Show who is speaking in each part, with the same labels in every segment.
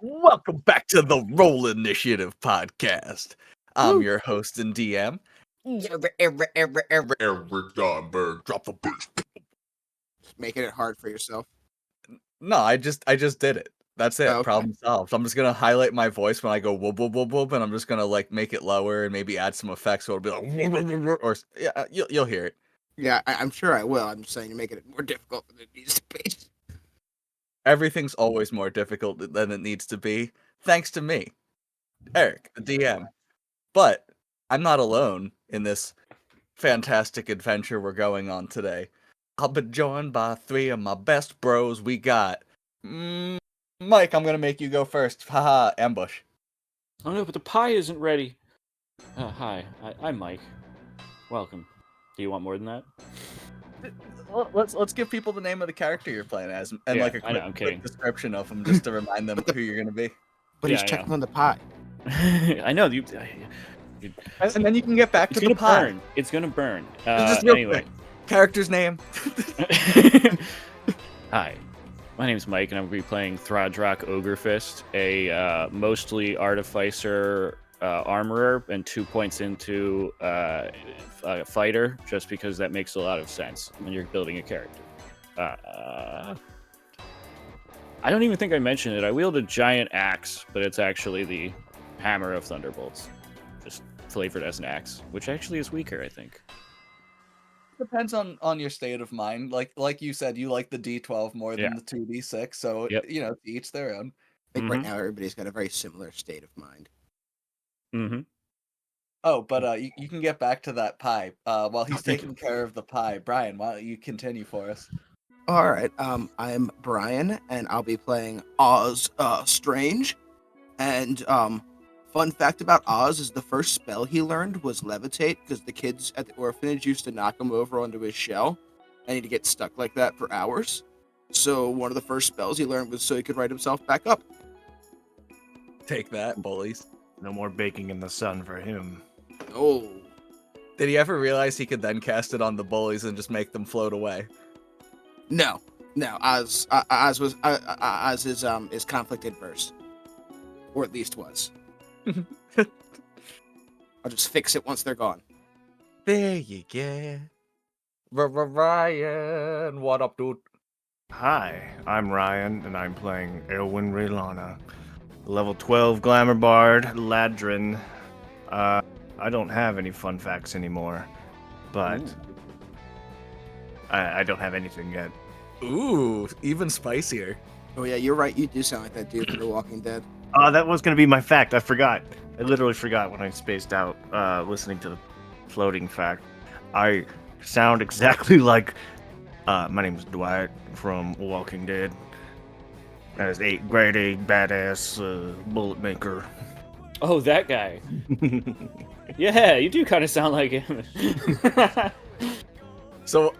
Speaker 1: Welcome back to the Roll Initiative podcast. I'm
Speaker 2: Woo.
Speaker 1: your host and DM. Eric Donberg. Drop the bass.
Speaker 2: Just making it hard for yourself.
Speaker 1: No, I just did it. That's it.
Speaker 2: Oh, okay.
Speaker 1: Problem solved. I'm just gonna highlight my voice when I go whoop whoop whoop whoop, and I'm just gonna like make it lower and maybe add some effects so it'll be like or yeah, you'll hear it.
Speaker 2: Yeah, I'm sure I will. I'm just saying you're making it more difficult than it needs to be.
Speaker 1: Everything's always more difficult than it needs to be, thanks to me, Eric, the DM. But I'm not alone in this fantastic adventure we're going on today. I'll be joined by three of my best bros. We got Mike. I'm gonna make you go first. Haha, ambush.
Speaker 3: Oh no, but the pie isn't ready. Hi, I'm Mike. Welcome. Do you want more than that?
Speaker 1: Let's give people the name of the character you're playing as, and
Speaker 3: Yeah,
Speaker 1: like a
Speaker 3: I know, I'm
Speaker 1: quick
Speaker 3: kidding.
Speaker 1: description of them, just to remind them who you're gonna be.
Speaker 2: But
Speaker 3: Yeah,
Speaker 2: he's
Speaker 3: I
Speaker 2: checking
Speaker 3: know.
Speaker 2: on the pie.
Speaker 3: I know you.
Speaker 1: And then you can get back
Speaker 3: It's
Speaker 1: to
Speaker 3: gonna
Speaker 1: the pie.
Speaker 3: burn. It's gonna burn.
Speaker 1: Just real
Speaker 3: Anyway.
Speaker 1: quick. Character's name.
Speaker 3: Hi, my name is Mike, and I'm going to be playing Throdrak Ogrefist, a mostly artificer armorer, and 2 points into fighter, just because that makes a lot of sense when you're building a character. I don't even think I mentioned it. I wield a giant axe, but it's actually the Hammer of Thunderbolts, just flavored as an axe, which actually is weaker, I think.
Speaker 1: Depends on your state of mind. Like you said, you like the D12 more than
Speaker 3: Yeah.
Speaker 1: the 2D6, so
Speaker 3: Yep.
Speaker 1: you know, each their own.
Speaker 2: I think
Speaker 3: Mhm.
Speaker 2: right now everybody's got a very similar state of mind.
Speaker 3: Mm-hmm.
Speaker 1: Oh, but you can get back to that pie. While he's
Speaker 3: thank
Speaker 1: taking care of the pie, Brian, why don't you continue for us?
Speaker 2: All right. I'm Brian, and I'll be playing Oz Strange. And fun fact about Oz is the first spell he learned was levitate, because the kids at the orphanage used to knock him over onto his shell, and he'd get stuck like that for hours. So one of the first spells he learned was so he could right himself back up.
Speaker 1: Take that, bullies.
Speaker 4: No more baking in the sun for him.
Speaker 2: Oh,
Speaker 1: Did he ever realize he could then cast it on the bullies and just make them float away?
Speaker 2: no. Oz is conflict adverse, or at least was. I'll just fix it once they're gone.
Speaker 1: There you go. Ryan, what up, dude?
Speaker 4: Hi, I'm Ryan, and I'm playing Elwyn Raylana, level 12 Glamour Bard, Ladrin. I don't have any fun facts anymore, but I don't have anything yet.
Speaker 1: Ooh, even spicier.
Speaker 2: Oh yeah, you're right. You do sound like that dude from The Walking Dead.
Speaker 4: That was going to be my fact. I forgot. I literally forgot when I spaced out listening to the floating fact. I sound exactly like my name is Dwight from Walking Dead. As a grade A badass bullet maker.
Speaker 3: Oh, that guy. Yeah, you do kind of sound like him.
Speaker 1: So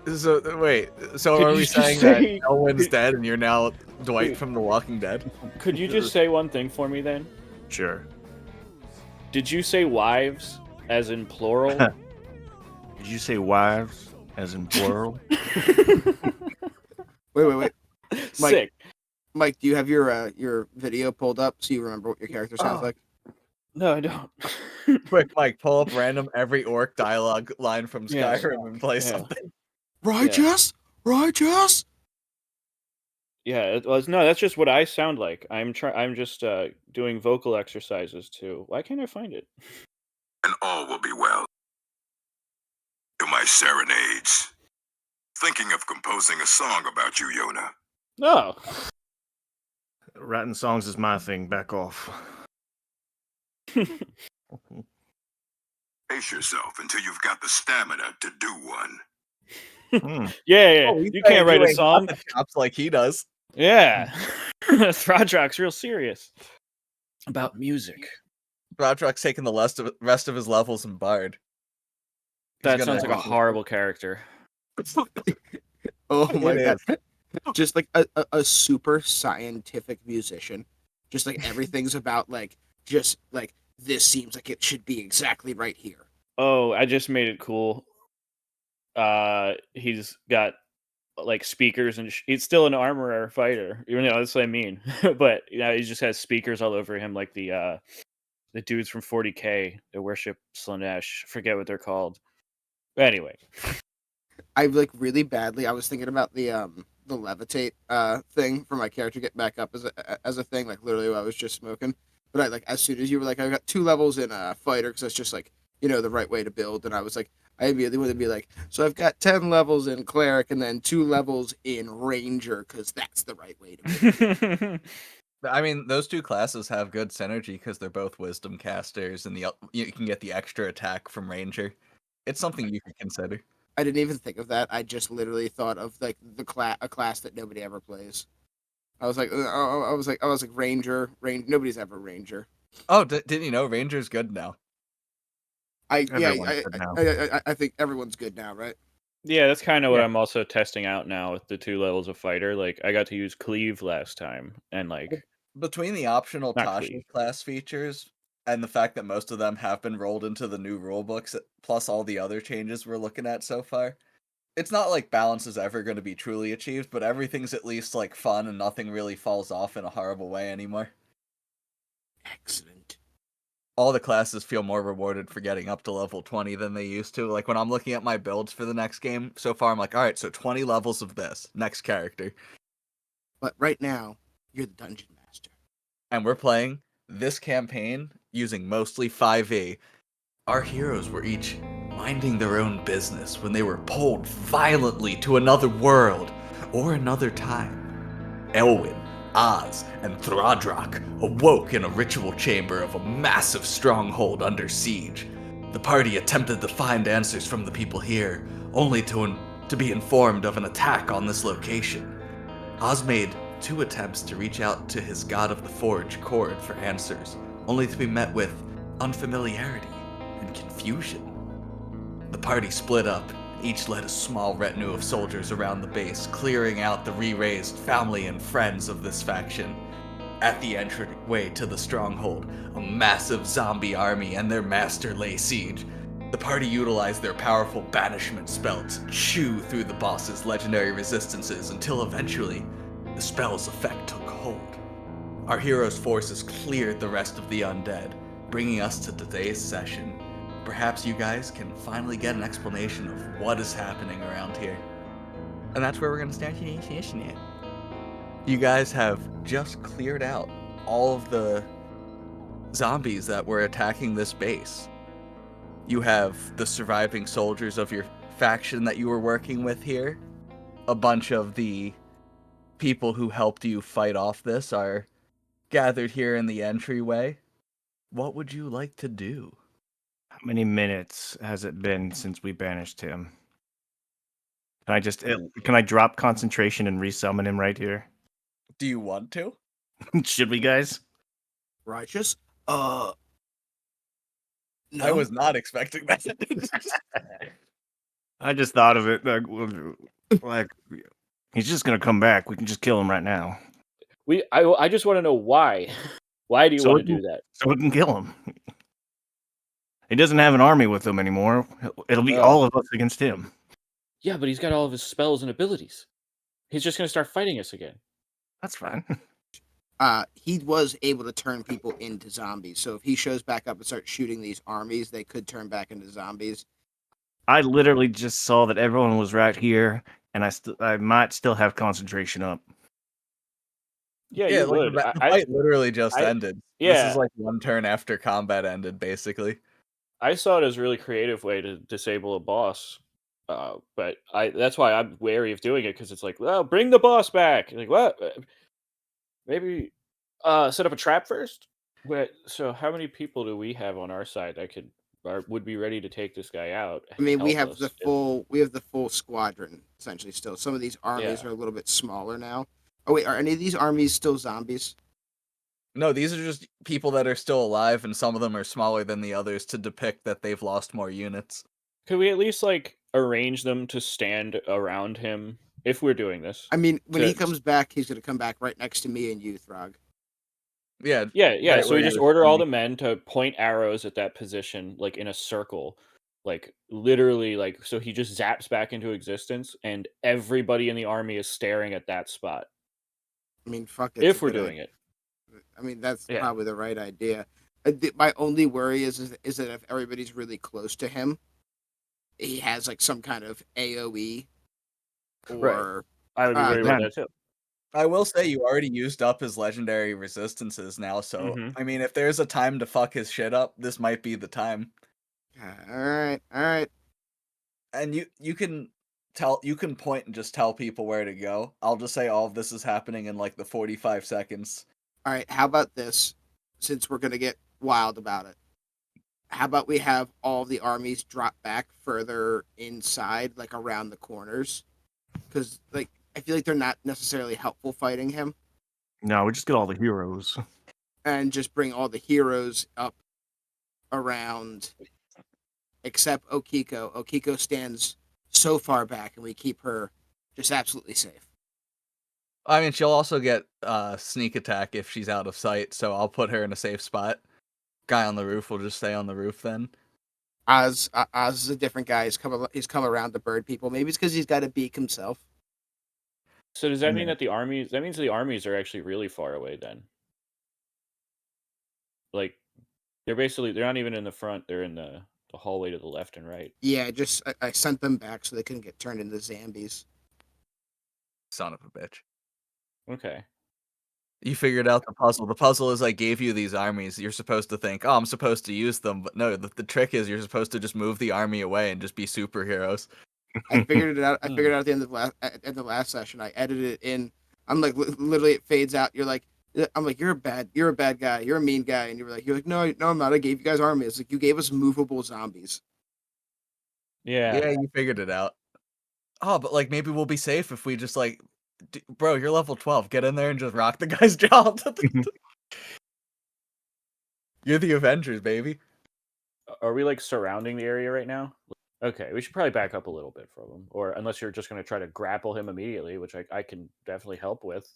Speaker 1: wait. So
Speaker 3: Could
Speaker 1: are
Speaker 3: you
Speaker 1: we
Speaker 3: just
Speaker 1: saying
Speaker 3: say-
Speaker 1: that Elwyn's dead and you're now Dwight from The Walking Dead?
Speaker 3: Could you just say one thing for me then?
Speaker 4: Sure.
Speaker 3: Did you say wives as in plural?
Speaker 4: Did you say wives as in plural?
Speaker 2: Wait.
Speaker 3: Sick.
Speaker 2: Mike, do you have your video pulled up so you remember what your character sounds like?
Speaker 3: No, I don't.
Speaker 1: Quick, Mike, pull up random every orc dialogue line from
Speaker 3: Yeah.
Speaker 1: Skyrim and play
Speaker 3: Yeah.
Speaker 1: something.
Speaker 2: Righteous?
Speaker 3: Yeah, it was no. That's just what I sound like. I'm just doing vocal exercises too. Why can't I find it?
Speaker 5: And all will be well. To my serenades. Thinking of composing a song about you, Yona.
Speaker 3: No.
Speaker 4: Writing songs is my thing. Back off.
Speaker 5: Pace yourself until you've got the stamina to do one.
Speaker 3: Yeah.
Speaker 1: Oh, he's
Speaker 3: You
Speaker 1: saying
Speaker 3: can't write a
Speaker 1: ain't got
Speaker 3: song.
Speaker 1: the chops like he does.
Speaker 3: Yeah. Throdrak's real serious about music.
Speaker 1: Brodrock's taking the rest of his levels in Bard.
Speaker 3: That
Speaker 1: He's
Speaker 3: sounds
Speaker 1: gonna-
Speaker 3: like a horrible character.
Speaker 2: Oh my
Speaker 1: It
Speaker 2: god. Just like a super scientific musician. Just like everything's about like just like this seems like it should be exactly right here.
Speaker 3: Oh, I just made it cool. He's got like speakers and he's still an armorer fighter. You know, that's what I mean. But he just has speakers all over him, like the dudes from 40K that worship Slanesh. Forget what they're called. But anyway,
Speaker 2: I like really badly. I was thinking about the levitate thing for my character get back up as a thing. Like literally, while I was just smoking. But I like as soon as you were like, I got 2 levels in fighter because that's just like the right way to build. And I was like, I immediately wanted to be like, so I've got 10 levels in cleric and then 2 levels in ranger because that's the right way to build.
Speaker 1: I mean, those 2 classes have good synergy because they're both wisdom casters, and you can get the extra attack from ranger. It's something you could consider.
Speaker 2: I didn't even think of that. I just literally thought of like a class that nobody ever plays. I was like, I was like ranger. Nobody's ever ranger.
Speaker 1: Oh, didn't you know ranger's good now?
Speaker 4: Everyone's good now.
Speaker 2: I think everyone's good now, right?
Speaker 3: yeah, that's kind of what
Speaker 4: Yeah.
Speaker 3: I'm also testing out now with the 2 levels of fighter. Like I got to use cleave last time, and like
Speaker 1: Between the optional
Speaker 3: not
Speaker 1: Tashi
Speaker 3: cleave.
Speaker 1: class features and the fact that most of them have been rolled into the new rulebooks, plus all the other changes we're looking at so far, it's not like balance is ever going to be truly achieved, but everything's at least like fun and nothing really falls off in a horrible way anymore.
Speaker 2: Excellent.
Speaker 1: All the classes feel more rewarded for getting up to level 20 than they used to. Like when I'm looking at my builds for the next game, so far I'm like, all right, so 20 levels of this, next character.
Speaker 2: But right now, you're the dungeon master.
Speaker 1: And we're playing this campaign using mostly 5e. Our heroes were each minding their own business when they were pulled violently to another world or another time. Elwyn, Oz, and Throdrak awoke in a ritual chamber of a massive stronghold under siege. The party attempted to find answers from the people here, only to be informed of an attack on this location. Oz made 2 attempts to reach out to his god of the forge, Cord, for answers, only to be met with unfamiliarity and confusion. The party split up, each led a small retinue of soldiers around the base, clearing out the re-raised family and friends of this faction. At the entryway to the stronghold, a massive zombie army and their master lay siege. The party utilized their powerful banishment spell to chew through the boss's legendary resistances until eventually the spell's effect took hold. Our heroes' forces cleared the rest of the undead, bringing us to today's session. Perhaps you guys can finally get an explanation of what is happening around here. And that's where we're going to start today's session at. You guys have just cleared out all of the zombies that were attacking this base. You have the surviving soldiers of your faction that you were working with here. A bunch of the people who helped you fight off this are gathered here in the entryway. What would you like to do?
Speaker 4: How many minutes has it been since we banished him? Can I drop concentration and resummon him right here?
Speaker 1: Do you want to?
Speaker 4: Should we, guys?
Speaker 2: Righteous? No.
Speaker 1: I was not expecting that.
Speaker 4: I just thought of it. Like he's just gonna come back. We can just kill him right now.
Speaker 3: I just want to know why. Why do you want to do that?
Speaker 4: So we can kill him. He doesn't have an army with him anymore. It'll be
Speaker 3: Oh.
Speaker 4: all of us against him.
Speaker 3: Yeah, but he's got all of his spells and abilities. He's just going to start fighting us again.
Speaker 4: That's fine.
Speaker 2: He was able to turn people into zombies. So if he shows back up and starts shooting these armies, they could turn back into zombies.
Speaker 4: I literally just saw that everyone was right here, and I might still have concentration up.
Speaker 3: Yeah,
Speaker 1: Yeah,
Speaker 3: you
Speaker 1: like
Speaker 3: would.
Speaker 1: the fight literally just ended. This
Speaker 3: Yeah.
Speaker 1: is like 1 turn after combat ended, basically.
Speaker 3: I saw it as a really creative way to disable a boss. But that's why I'm wary of doing it, because it's like, well, bring the boss back. Like, what? Maybe set up a trap first? So how many people do we have on our side that would be ready to take this guy out?
Speaker 2: I mean, we
Speaker 3: help
Speaker 2: have
Speaker 3: us
Speaker 2: the full squadron essentially still. Some of these armies
Speaker 3: Yeah.
Speaker 2: are a little bit smaller now. Oh wait, are any of these armies still zombies?
Speaker 1: No, these are just people that are still alive, and some of them are smaller than the others to depict that they've lost more units.
Speaker 3: Could we at least like arrange them to stand around him if we're doing this?
Speaker 2: I mean, when he
Speaker 3: To-
Speaker 2: comes back, he's gonna come back right next to me and you, Throg.
Speaker 1: Yeah.
Speaker 3: Yeah.
Speaker 1: right
Speaker 3: So
Speaker 1: where
Speaker 3: we
Speaker 1: you
Speaker 3: just
Speaker 1: were
Speaker 3: order all
Speaker 1: standing.
Speaker 3: the men to point arrows at that position, like in a circle, Like literally, like so he just zaps back into existence, and everybody in the army is staring at that spot.
Speaker 2: I mean, fuck, it's a
Speaker 3: If we're
Speaker 2: good
Speaker 3: doing
Speaker 2: idea.
Speaker 3: it,
Speaker 2: I mean, that's
Speaker 3: yeah,
Speaker 2: probably the right idea. My only worry is that if everybody's really close to him, he has like some kind of AOE
Speaker 3: right.
Speaker 2: or
Speaker 3: I would be worried about
Speaker 4: Man,
Speaker 3: that too.
Speaker 1: I will say you already used up his legendary resistances now, so
Speaker 3: Mm-hmm.
Speaker 1: I mean, if there's a time to fuck his shit up, this might be the time.
Speaker 2: all right, all right.
Speaker 1: And you can point and just tell people where to go. I'll just say all of this is happening in like the 45 seconds.
Speaker 2: All right, how about this? Since we're gonna get wild about it, how about we have all the armies drop back further inside, like around the corners? Because like I feel like they're not necessarily helpful fighting him,
Speaker 4: no, we just get all the heroes.
Speaker 2: and just bring all the heroes up around, except Okiko. Okiko stands so far back, and we keep her just absolutely safe.
Speaker 1: I mean, she'll also get sneak attack if she's out of sight, so I'll put her in a safe spot. Guy on the roof will just stay on the roof then.
Speaker 2: Oz is a different guy. He's come around the bird people. Maybe it's because he's got a beak himself.
Speaker 3: So does that
Speaker 4: And
Speaker 3: mean
Speaker 4: then-
Speaker 3: that the armies? That means the armies are actually really far away then. Like they're not even in the front. They're in the hallway to the left and right.
Speaker 2: Yeah, I sent them back so they couldn't get turned into zombies.
Speaker 1: Son of a bitch.
Speaker 3: Okay.
Speaker 1: You figured out the puzzle. The puzzle is I gave you these armies. You're supposed to think, oh, I'm supposed to use them. But no, the trick is you're supposed to just move the army away and just be superheroes.
Speaker 2: I figured it out. I figured it out at the end of the last session. I edited it in. I'm like literally it fades out. I'm like you're a bad guy. You're a mean guy, and you're like no I'm not. I gave you guys armies. Like you gave us movable zombies.
Speaker 3: Yeah.
Speaker 1: Yeah, you figured it out. Oh, but like maybe we'll be safe if we just like, bro, you're level 12. Get in there and just rock the guy's jaw. You're the Avengers, baby.
Speaker 3: Are we like surrounding the area right now? Okay, we should probably back up a little bit from him, or unless you're just going to try to grapple him immediately, which I can definitely help with.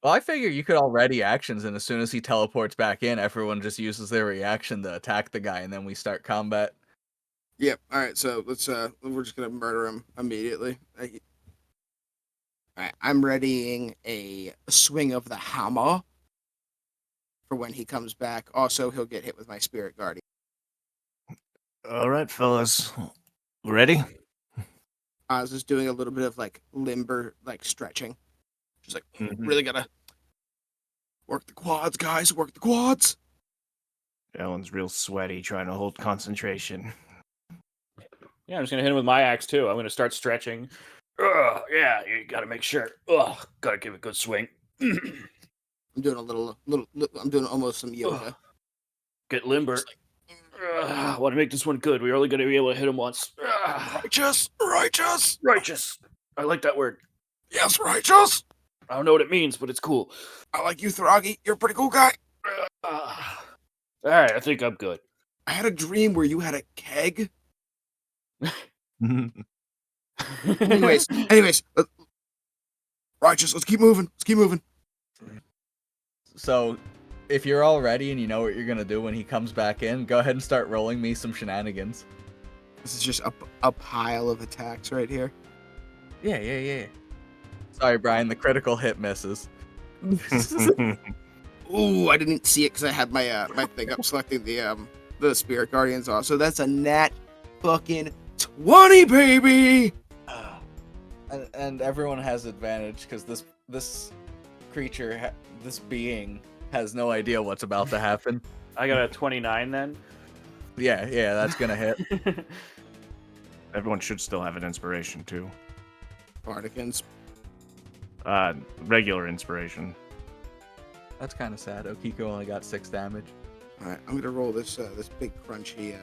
Speaker 1: Well, I figure you could all ready actions, and as soon as he teleports back in, everyone just uses their reaction to attack the guy, and then we start combat.
Speaker 2: Yep. All right. So let's. We're just gonna murder him immediately. All right. I'm readying a swing of the hammer for when he comes back. Also, he'll get hit with my spirit guardian.
Speaker 4: All right, fellas, ready?
Speaker 2: Oz is doing a little bit of like limber, like stretching. She's like,
Speaker 4: Mhm.
Speaker 2: really gotta work the quads, guys. Work the quads.
Speaker 4: Ellen's real sweaty, trying to hold concentration.
Speaker 3: Yeah, I'm just going to hit him with my axe too. I'm going to start stretching. Ugh, yeah, you got to make sure. Ugh, got to give it a good swing.
Speaker 2: I'm doing a little. I'm doing almost some yoga.
Speaker 3: Get limber. I want to make this one good. We're only going to be able to hit him once.
Speaker 2: Righteous.
Speaker 3: Righteous. I like that word.
Speaker 2: Yes, righteous.
Speaker 3: I don't know what it means, but it's cool.
Speaker 2: I like you, Throggy. You're a pretty cool guy.
Speaker 3: All right, I think I'm good.
Speaker 2: I had a dream where you had a keg. Anyways, righteous. Let's keep moving.
Speaker 1: So, if you're all ready and you know what you're gonna do when he comes back in, go ahead and start rolling me some shenanigans.
Speaker 2: This is just a pile of attacks right here.
Speaker 1: Yeah. Sorry, Brian, the critical hit misses.
Speaker 2: Ooh, I didn't see it because I had my my thing up selecting the spirit guardians off. So that's a nat fucking 20, baby.
Speaker 1: And everyone has advantage because this creature, this being, has no idea what's about to happen.
Speaker 3: I got a 29 then.
Speaker 1: Yeah, that's gonna hit.
Speaker 4: Everyone should still have an inspiration too.
Speaker 2: Bardicans.
Speaker 4: Regular inspiration.
Speaker 1: That's kind of sad. Okiko only got 6 damage.
Speaker 2: All right, I'm gonna roll this this big crunchy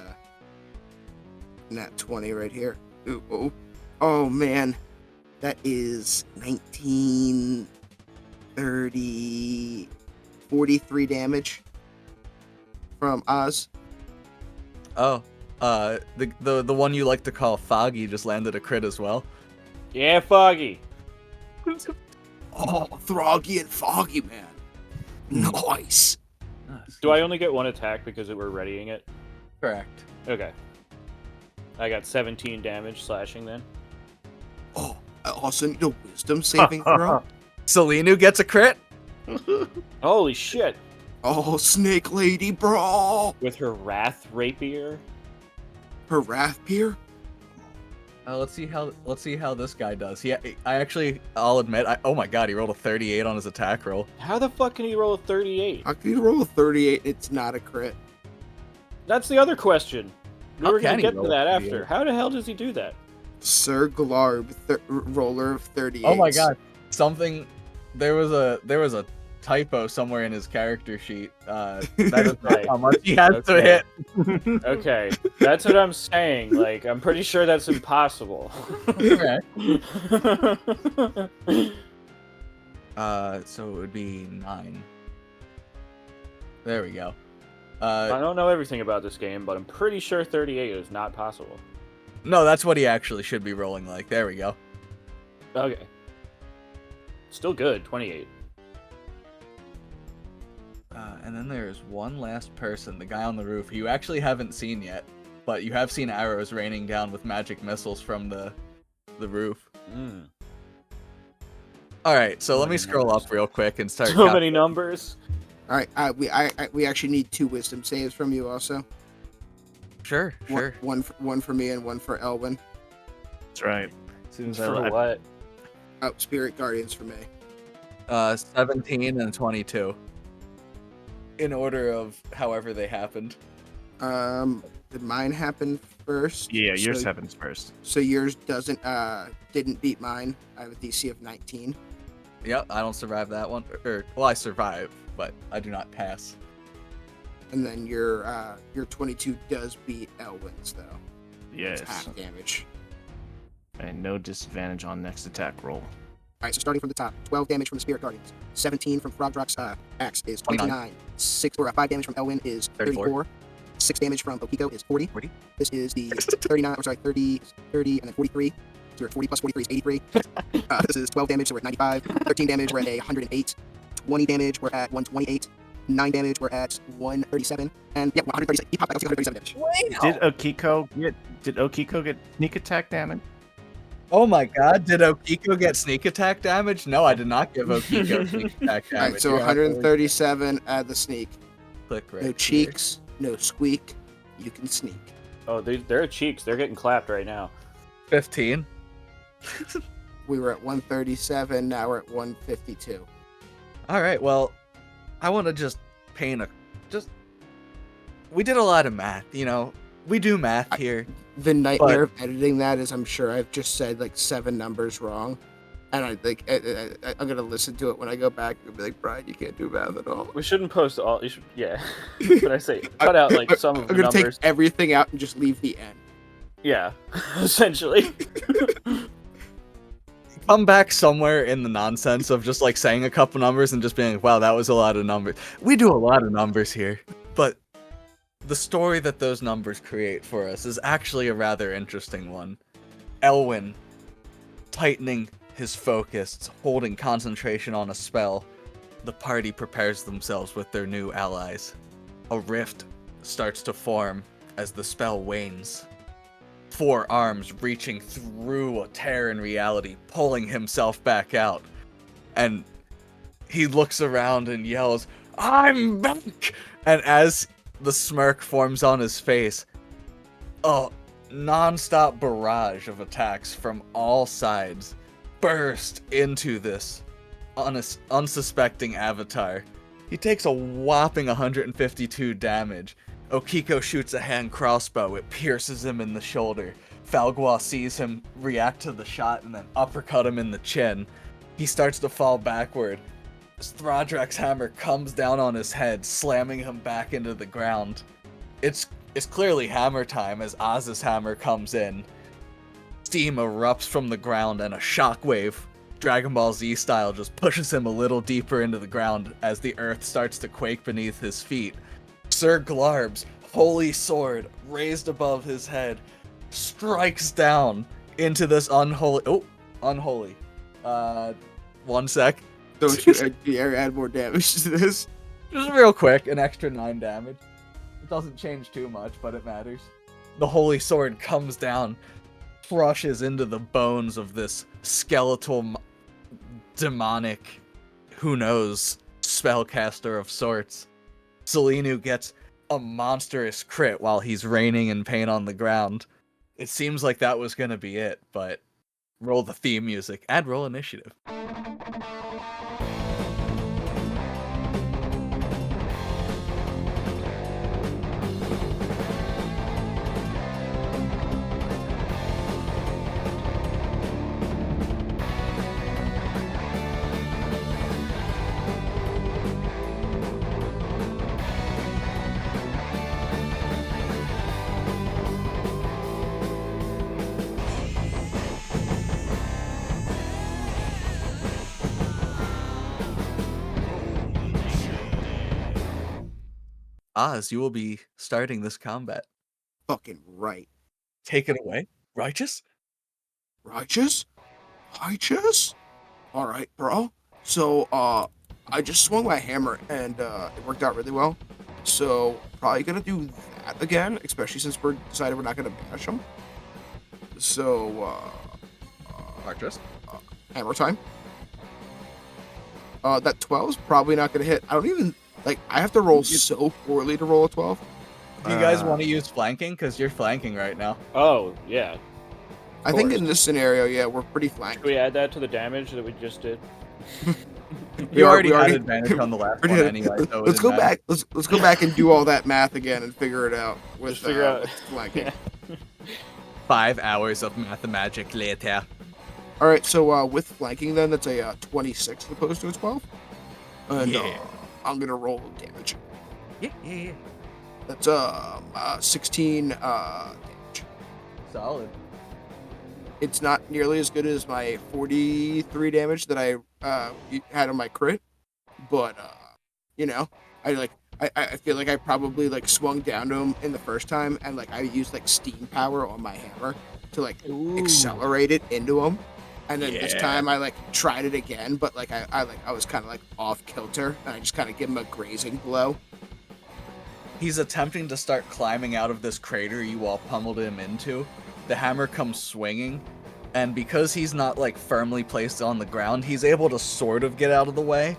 Speaker 2: nat 20 right here. Ooh, oh man, that is 19, 30, 43 damage from Oz.
Speaker 1: Oh, the one you like to call Foggy just landed a crit as well.
Speaker 3: Yeah, Foggy.
Speaker 2: Oh, Throggy and Foggy, man. Nice.
Speaker 3: Do I only get one attack because we're readying it?
Speaker 1: Correct.
Speaker 3: Okay. I got 17 damage slashing then.
Speaker 2: Oh, I also need a wisdom saving throw.
Speaker 1: Selenu gets a crit.
Speaker 3: Holy shit!
Speaker 2: Oh, Snake Lady, bro.
Speaker 3: With her Wrath Rapier.
Speaker 2: Her Wrath Pier?
Speaker 1: Let's see how this guy does. I'll admit, oh my god, he rolled a 38 on his attack roll.
Speaker 3: How the fuck can he roll a 38?
Speaker 2: How can you roll a 38? It's not a crit.
Speaker 3: That's the other question. We
Speaker 1: How
Speaker 3: were gonna
Speaker 1: can he
Speaker 3: get to
Speaker 1: roll a
Speaker 3: that
Speaker 1: 38?
Speaker 3: after. How the hell does he do that?
Speaker 2: Sir Glarb, roller of 38.
Speaker 1: Oh my god, there was a typo somewhere in his character sheet. That is
Speaker 3: Right.
Speaker 1: how much he has to
Speaker 3: Okay.
Speaker 1: hit.
Speaker 3: Okay, that's what I'm saying. Like, I'm pretty sure that's impossible.
Speaker 1: Okay. So it would be 9. There we go.
Speaker 3: I don't know everything about this game, but I'm pretty sure 38 is not possible.
Speaker 1: No, that's what he actually should be rolling like. There we go.
Speaker 3: Okay. Still good, 28.
Speaker 1: And then there's one last person, the guy on the roof, who you actually haven't seen yet, but you have seen arrows raining down with magic missiles from the roof.
Speaker 3: Mm.
Speaker 1: All right, so
Speaker 3: So
Speaker 1: let me
Speaker 3: many
Speaker 1: scroll
Speaker 3: numbers.
Speaker 1: up real quick and start.
Speaker 3: So many numbers.
Speaker 2: All right, we actually need 2 wisdom saves from you also.
Speaker 1: Sure.
Speaker 2: One for me and one for Elwin.
Speaker 4: That's right. As soon as
Speaker 3: For what?
Speaker 2: Oh, Spirit Guardians for me.
Speaker 1: 17 and 22. In order of however they happened.
Speaker 2: Did mine happen first?
Speaker 4: Yeah, yours
Speaker 2: so,
Speaker 4: happens first.
Speaker 2: So yours didn't beat mine. I have a DC of 19.
Speaker 1: Yep, I don't survive that one. Well, I survive, but I do not pass.
Speaker 2: And then your 22 does beat Elwin's though.
Speaker 4: Yes.
Speaker 2: It's half damage.
Speaker 4: And no disadvantage on next attack roll.
Speaker 2: Alright, so starting from the top, 12 damage from the Spirit Guardians. 17 from Frogdrock's axe is 29. 5 damage from Elwin is 34. 6 damage from Okiko is 40.
Speaker 1: 40.
Speaker 2: This is the 30, and then 43. So we're at 40 plus 43 is 83. This is 12 damage, so we're at 95. 13 damage, we're at 108. 20 damage, we're at 128. 9 damage, we're at 137. And yeah, 136. He popped back up to 137 damage.
Speaker 4: Did Okiko get sneak attack damage?
Speaker 1: Oh my god, did Okiko get sneak attack damage? No, I did not give Okiko sneak attack damage.
Speaker 2: Alright, so
Speaker 1: You're absolutely
Speaker 2: 137, add the sneak.
Speaker 1: click right
Speaker 2: No
Speaker 1: here.
Speaker 2: cheeks, no squeak. You can sneak.
Speaker 3: Oh, they're cheeks. They're getting clapped right now.
Speaker 1: 15.
Speaker 2: We were at 137, now we're at 152.
Speaker 1: All right, well, I want to just paint we did a lot of math, we do math here.
Speaker 2: The nightmare of editing that is I'm sure I've just said like 7 numbers wrong. And I'm gonna listen to it when I go back and be like, Brian, you can't do math at all.
Speaker 3: We shouldn't post all. You should, yeah. But I say cut out like some of
Speaker 2: I'm
Speaker 3: the
Speaker 2: gonna
Speaker 3: numbers.
Speaker 2: take everything out and just leave the end.
Speaker 3: Yeah, essentially.
Speaker 1: Come back somewhere in the nonsense of just like saying a couple numbers and just being like, wow, that was a lot of numbers. We do a lot of numbers here, but the story that those numbers create for us is actually a rather interesting one. Elwin, tightening his focus, holding concentration on a spell, the party prepares themselves with their new allies. A rift starts to form as the spell wanes. 4 arms reaching through a tear in reality, pulling himself back out. And he looks around and yells, "I'm back!" And as the smirk forms on his face, a non-stop barrage of attacks from all sides burst into this unsuspecting avatar. He takes a whopping 152 damage. Okiko shoots a hand crossbow. It pierces him in the shoulder. Falgua sees him react to the shot and then uppercut him in the chin. He starts to fall backward. Throdrak's hammer comes down on his head, slamming him back into the ground. It's clearly hammer time as Oz's hammer comes in. Steam erupts from the ground and a shockwave, Dragon Ball Z style, just pushes him a little deeper into the ground as the earth starts to quake beneath his feet. Sir Glarb's holy sword, raised above his head, strikes down into this unholy. 1 sec.
Speaker 2: Don't you add more damage to this?
Speaker 1: Just real quick, an extra 9 damage. It doesn't change too much, but it matters. the holy sword comes down, crushes into the bones of this skeletal, demonic, who knows, spellcaster of sorts. Selenu gets a monstrous crit while he's raining in pain on the ground. It seems like that was gonna be it, but roll the theme music and roll initiative. Oz, you will be starting this combat.
Speaker 2: Fucking right.
Speaker 1: Take it away. Righteous?
Speaker 2: Righteous? Righteous? Alright, bro. So, I just swung my hammer and it worked out really well. So, probably gonna do that again, especially since we're decided we're not gonna banish him. So,
Speaker 1: Righteous.
Speaker 2: hammer time. That 12 is probably not gonna hit. I don't even, like, I have to roll so poorly to roll a 12.
Speaker 1: Do you guys want to use flanking? Because you're flanking right now.
Speaker 3: Oh, yeah.
Speaker 2: I think in this scenario, yeah, we're pretty flanked.
Speaker 3: Should we add that to the damage that we just did?
Speaker 1: You already had advantage on the last one anyway. So
Speaker 2: Let's go back. Let's go back and do all that math again and figure it out with flanking.
Speaker 1: 5 hours of mathemagic later.
Speaker 2: All right, so with flanking, then that's a 26 as opposed to a 12, and
Speaker 1: Yeah.
Speaker 2: I'm gonna roll damage.
Speaker 1: Yeah.
Speaker 2: That's 16 damage.
Speaker 1: Solid.
Speaker 2: It's not nearly as good as my 43 damage that I had on my crit, but you know, I feel like I probably like swung down to him in the first time, and like I used like steam power on my hammer to like accelerate it into him, and then this time I like tried it again, but like I was kind of like off kilter, and I just kind of give him a grazing blow.
Speaker 1: He's attempting to start climbing out of this crater you all pummeled him into. The hammer comes swinging, and because he's not like firmly placed on the ground, he's able to sort of get out of the way.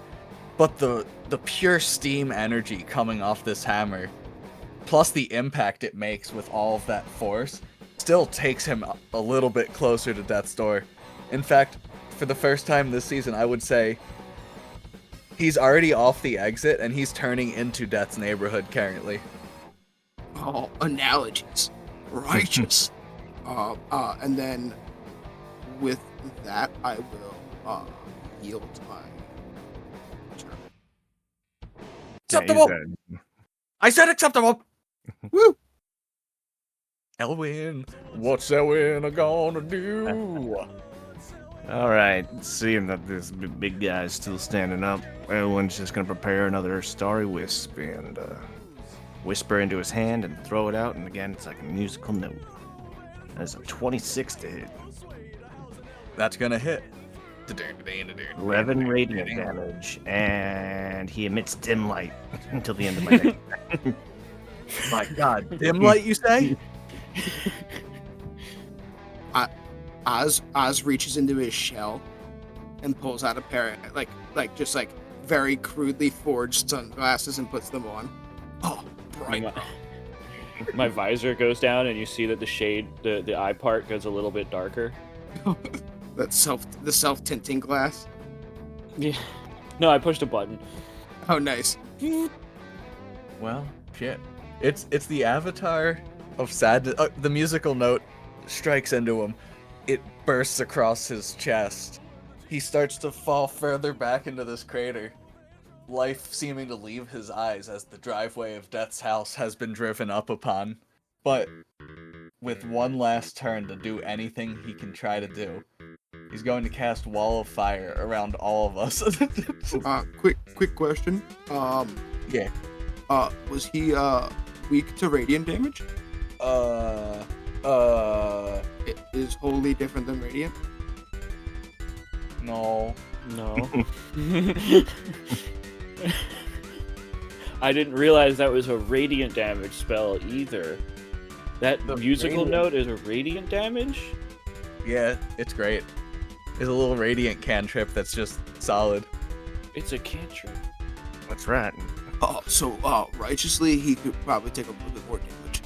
Speaker 1: But the pure steam energy coming off this hammer, plus the impact it makes with all of that force, still takes him a little bit closer to death's door. In fact, for the first time this season, I would say he's already off the exit and he's turning into death's neighborhood currently.
Speaker 2: Oh, analogies. Righteous. And then with that, I will yield my turn.
Speaker 1: Acceptable! I said acceptable!
Speaker 2: Woo!
Speaker 1: Elwin, what's Elwin gonna do?
Speaker 4: All right, seeing that this big guy is still standing up, everyone's just gonna prepare another starry wisp and whisper into his hand and throw it out, and again, it's like a musical note. That's a 26 to hit.
Speaker 1: That's gonna hit.
Speaker 4: 11 radiant damage, and he emits dim light until the end of my day.
Speaker 1: My God, dim light, you say?
Speaker 2: Oz reaches into his shell and pulls out a pair of just very crudely forged sunglasses and puts them on. Oh, bright.
Speaker 3: My visor goes down, and you see that the shade, the eye part, goes a little bit darker.
Speaker 2: The self-tinting glass.
Speaker 3: Yeah. No, I pushed a button.
Speaker 2: Oh, nice.
Speaker 1: Well, shit. It's the avatar of sadness. The musical note strikes into him. It bursts across his chest. He starts to fall further back into this crater. Life seeming to leave his eyes as the driveway of Death's house has been driven up upon. But with one last turn to do anything he can try to do, he's going to cast Wall of Fire around all of us.
Speaker 2: Quick question.
Speaker 1: Yeah.
Speaker 2: Was he weak to radiant damage? It is wholly different than radiant.
Speaker 1: No.
Speaker 3: I didn't realize that was a radiant damage spell either. That
Speaker 1: The
Speaker 3: musical
Speaker 1: radiant-
Speaker 3: note is a radiant damage?
Speaker 1: Yeah, it's great. It's a little radiant cantrip that's just solid.
Speaker 3: It's a cantrip.
Speaker 4: That's right.
Speaker 2: Righteously, he could probably take a little bit more damage,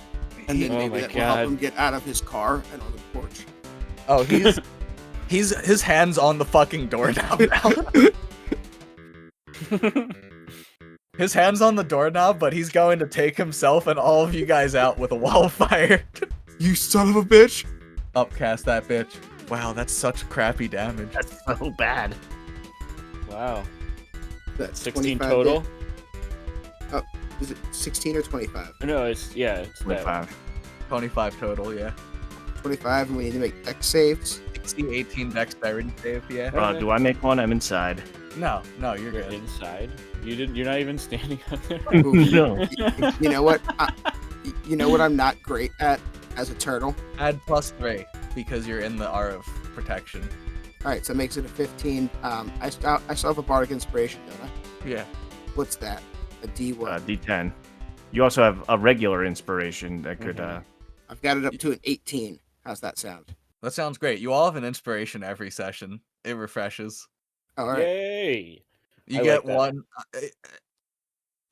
Speaker 2: and then
Speaker 3: Oh
Speaker 2: maybe
Speaker 3: my
Speaker 2: that will help
Speaker 3: God.
Speaker 2: him get out of his car and on the porch.
Speaker 1: Oh, his hands on the fucking doorknob now. His hands on the doorknob, but he's going to take himself and all of you guys out with a wall of fire.
Speaker 2: You son of a bitch!
Speaker 1: Upcast that bitch. Wow, that's such crappy damage.
Speaker 4: That's so bad.
Speaker 3: Wow.
Speaker 2: That's
Speaker 3: 16
Speaker 2: 25
Speaker 3: total?
Speaker 2: Is it 16 or 25?
Speaker 3: No, it's that.
Speaker 4: 25.
Speaker 1: 25 total, yeah.
Speaker 2: 25, and we need to make X saves.
Speaker 1: 60, 18 dexterity save, yeah.
Speaker 3: Okay.
Speaker 4: Do I make one? I'm inside.
Speaker 1: No, you're
Speaker 3: You're
Speaker 1: good.
Speaker 3: inside. You're not even standing out there.
Speaker 2: Ooh,
Speaker 4: No.
Speaker 2: You know what? You know what I'm not great at as a turtle?
Speaker 1: Add +3 because you're in the R of protection.
Speaker 2: All right, so it makes it a 15. I still have a bardic inspiration, don't I?
Speaker 1: Yeah.
Speaker 2: What's that? A D what?
Speaker 4: D10. You also have a regular inspiration that could.
Speaker 2: I've got it up to an 18. How's that sound?
Speaker 1: That sounds great. You all have an inspiration every session. It refreshes.
Speaker 2: All right.
Speaker 3: Yay!
Speaker 1: You
Speaker 3: I
Speaker 1: get
Speaker 3: like that.
Speaker 1: one.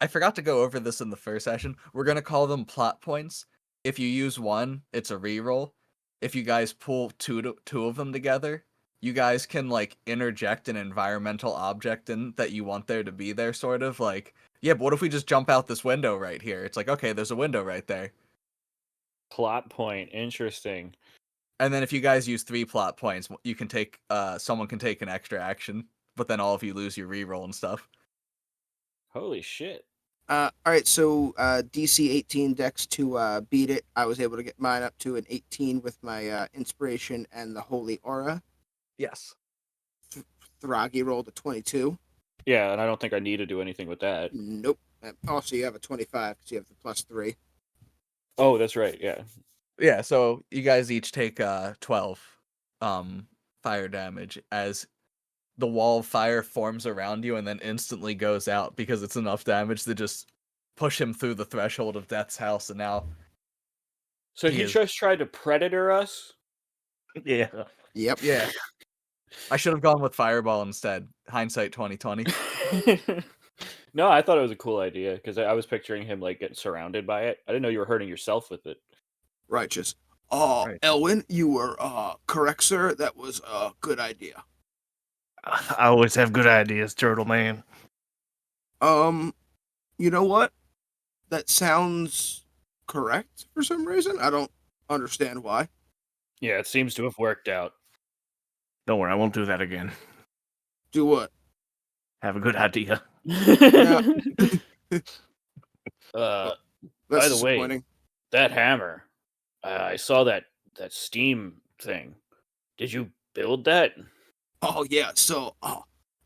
Speaker 1: I forgot to go over this in the first session. We're gonna call them plot points. If you use one, it's a reroll. If you guys pull two of them together, you guys can like interject an environmental object in that you want there to be there, sort of like. Yeah, but what if we just jump out this window right here? It's like, okay, there's a window right there.
Speaker 3: Plot point. Interesting.
Speaker 1: And then if you guys use 3 plot points, you can take someone can take an extra action, but then all of you lose your reroll and stuff.
Speaker 3: Holy shit.
Speaker 2: All right, so DC 18 dex to beat it. I was able to get mine up to an 18 with my inspiration and the holy aura.
Speaker 1: Yes.
Speaker 2: Thragi rolled a 22.
Speaker 3: Yeah, and I don't think I need to do anything with that.
Speaker 2: Nope. Also, you have a 25 because you have the +3.
Speaker 3: Oh, that's right. Yeah.
Speaker 1: Yeah, so you guys each take 12 fire damage as the wall of fire forms around you and then instantly goes out because it's enough damage to just push him through the threshold of death's house, and now
Speaker 3: So
Speaker 1: He
Speaker 3: he
Speaker 1: is-
Speaker 3: just tried to predator us?
Speaker 4: Yeah.
Speaker 2: Yep.
Speaker 1: yeah. I should have gone with fireball instead. Hindsight 2020.
Speaker 3: No, I thought it was a cool idea because I was picturing him like getting surrounded by it. I didn't know you were hurting yourself with it.
Speaker 2: Righteous.
Speaker 1: Right.
Speaker 2: Elwin, you were correct, sir. That was a good idea.
Speaker 4: I always have good ideas, Turtle Man.
Speaker 2: You know what? That sounds correct for some reason. I don't understand why.
Speaker 3: Yeah, it seems to have worked out.
Speaker 4: Don't worry, I won't do that again.
Speaker 2: Do what?
Speaker 4: Have a good idea.
Speaker 3: uh,
Speaker 2: That's
Speaker 3: By the way-
Speaker 2: disappointing.
Speaker 3: that hammer. I saw that steam thing. Did you build that?
Speaker 2: Oh yeah, so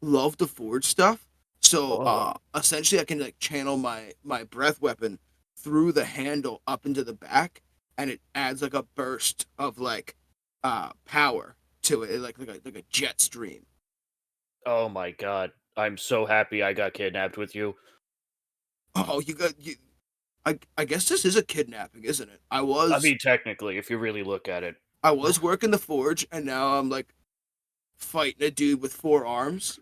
Speaker 2: love to forge stuff. So
Speaker 3: Oh.
Speaker 2: essentially I can like channel my breath weapon through the handle up into the back, and it adds like a burst of like power to it, like a jet stream.
Speaker 3: Oh my god. I'm so happy I got kidnapped with you.
Speaker 2: Oh, I guess this is a kidnapping, isn't it? I
Speaker 3: I mean, technically, if you really look at it.
Speaker 2: I was working the forge, and now I'm like fighting a dude with 4 arms.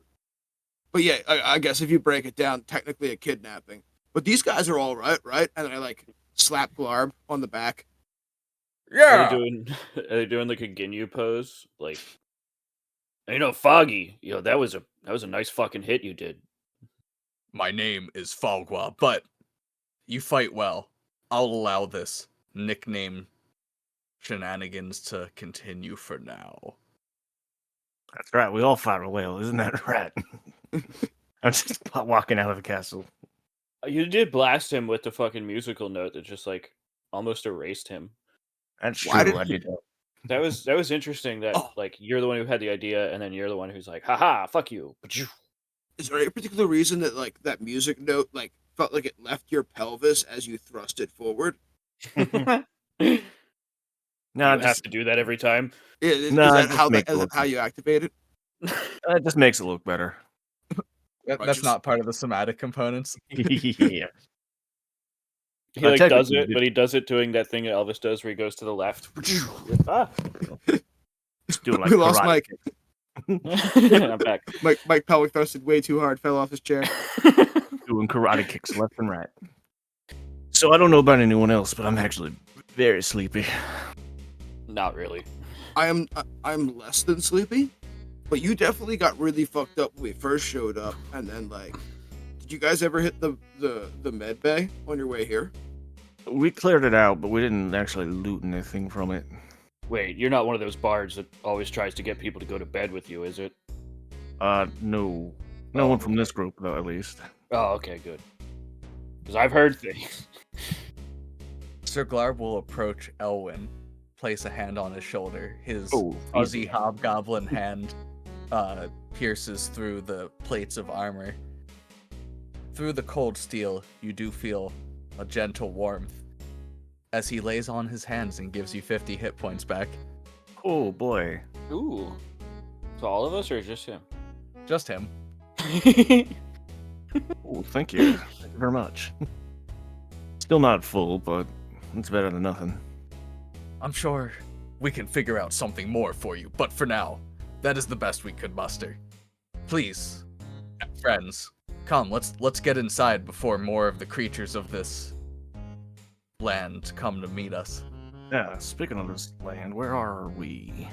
Speaker 2: But yeah, I guess if you break it down, technically a kidnapping. But these guys are all right? And then I like slap Glarb on the back.
Speaker 3: Are they doing like a Ginyu pose? Like, Foggy, that was a nice fucking hit you did.
Speaker 1: My name is Falgwa, but you fight well. I'll allow this nickname shenanigans to continue for now.
Speaker 4: That's right. We all fight a whale, isn't that right? I'm just walking out of the castle.
Speaker 3: You did blast him with the fucking musical note that just like almost erased him.
Speaker 4: That's
Speaker 2: Why
Speaker 4: true.
Speaker 2: did
Speaker 4: I
Speaker 2: he-
Speaker 4: did that.
Speaker 3: That was interesting that
Speaker 2: Oh.
Speaker 3: like you're the one who had the idea and then you're the one who's like, haha, fuck you.
Speaker 2: Is there any particular reason that like that music note like felt like it left your pelvis as you thrust it forward?
Speaker 3: You
Speaker 4: No,
Speaker 3: have
Speaker 4: just,
Speaker 3: to do that every time.
Speaker 2: Is
Speaker 4: No, it
Speaker 2: that
Speaker 4: just
Speaker 2: how
Speaker 4: makes it
Speaker 2: is that
Speaker 4: look
Speaker 2: how you activate it?
Speaker 4: it just makes it look better.
Speaker 1: That's
Speaker 2: Righteous.
Speaker 1: not part of the somatic components.
Speaker 4: Yeah.
Speaker 3: He like does
Speaker 4: technically,
Speaker 3: it, but he does it doing that thing that Elvis does, where he goes to the left. Ah.
Speaker 4: Just doing like
Speaker 2: We lost
Speaker 4: karate
Speaker 2: Mike.
Speaker 4: kicks.
Speaker 3: I'm back.
Speaker 2: Mike pelvic thrusted way too hard, fell off his chair.
Speaker 4: Doing karate kicks left and right. So I don't know about anyone else, but I'm actually very sleepy.
Speaker 3: Not really.
Speaker 2: I'm less than sleepy, but you definitely got really fucked up when we first showed up, and then like, did you guys ever hit the med bay on your way here?
Speaker 4: We cleared it out, but we didn't actually loot anything from it.
Speaker 3: Wait, you're not one of those bards that always tries to get people to go to bed with you, is it?
Speaker 4: No. No one from this group, though, at least.
Speaker 3: Oh, okay, good. Because I've heard things.
Speaker 1: Sir Glarb will approach Elwyn, place a hand on his shoulder. His
Speaker 4: Oh,
Speaker 1: fuzzy hobgoblin hand pierces through the plates of armor. Through the cold steel, you do feel a gentle warmth as he lays on his hands and gives you 50 hit points back.
Speaker 4: Oh, boy.
Speaker 3: Ooh. To all of us, or just him?
Speaker 1: Just him.
Speaker 4: Oh, thank you. Thank you very much. Still not full, but it's better than nothing.
Speaker 1: I'm sure we can figure out something more for you, but for now, that is the best we could muster. Please, friends, come, let's get inside before more of the creatures of this land come to meet us.
Speaker 4: Yeah, speaking of this land, where are we?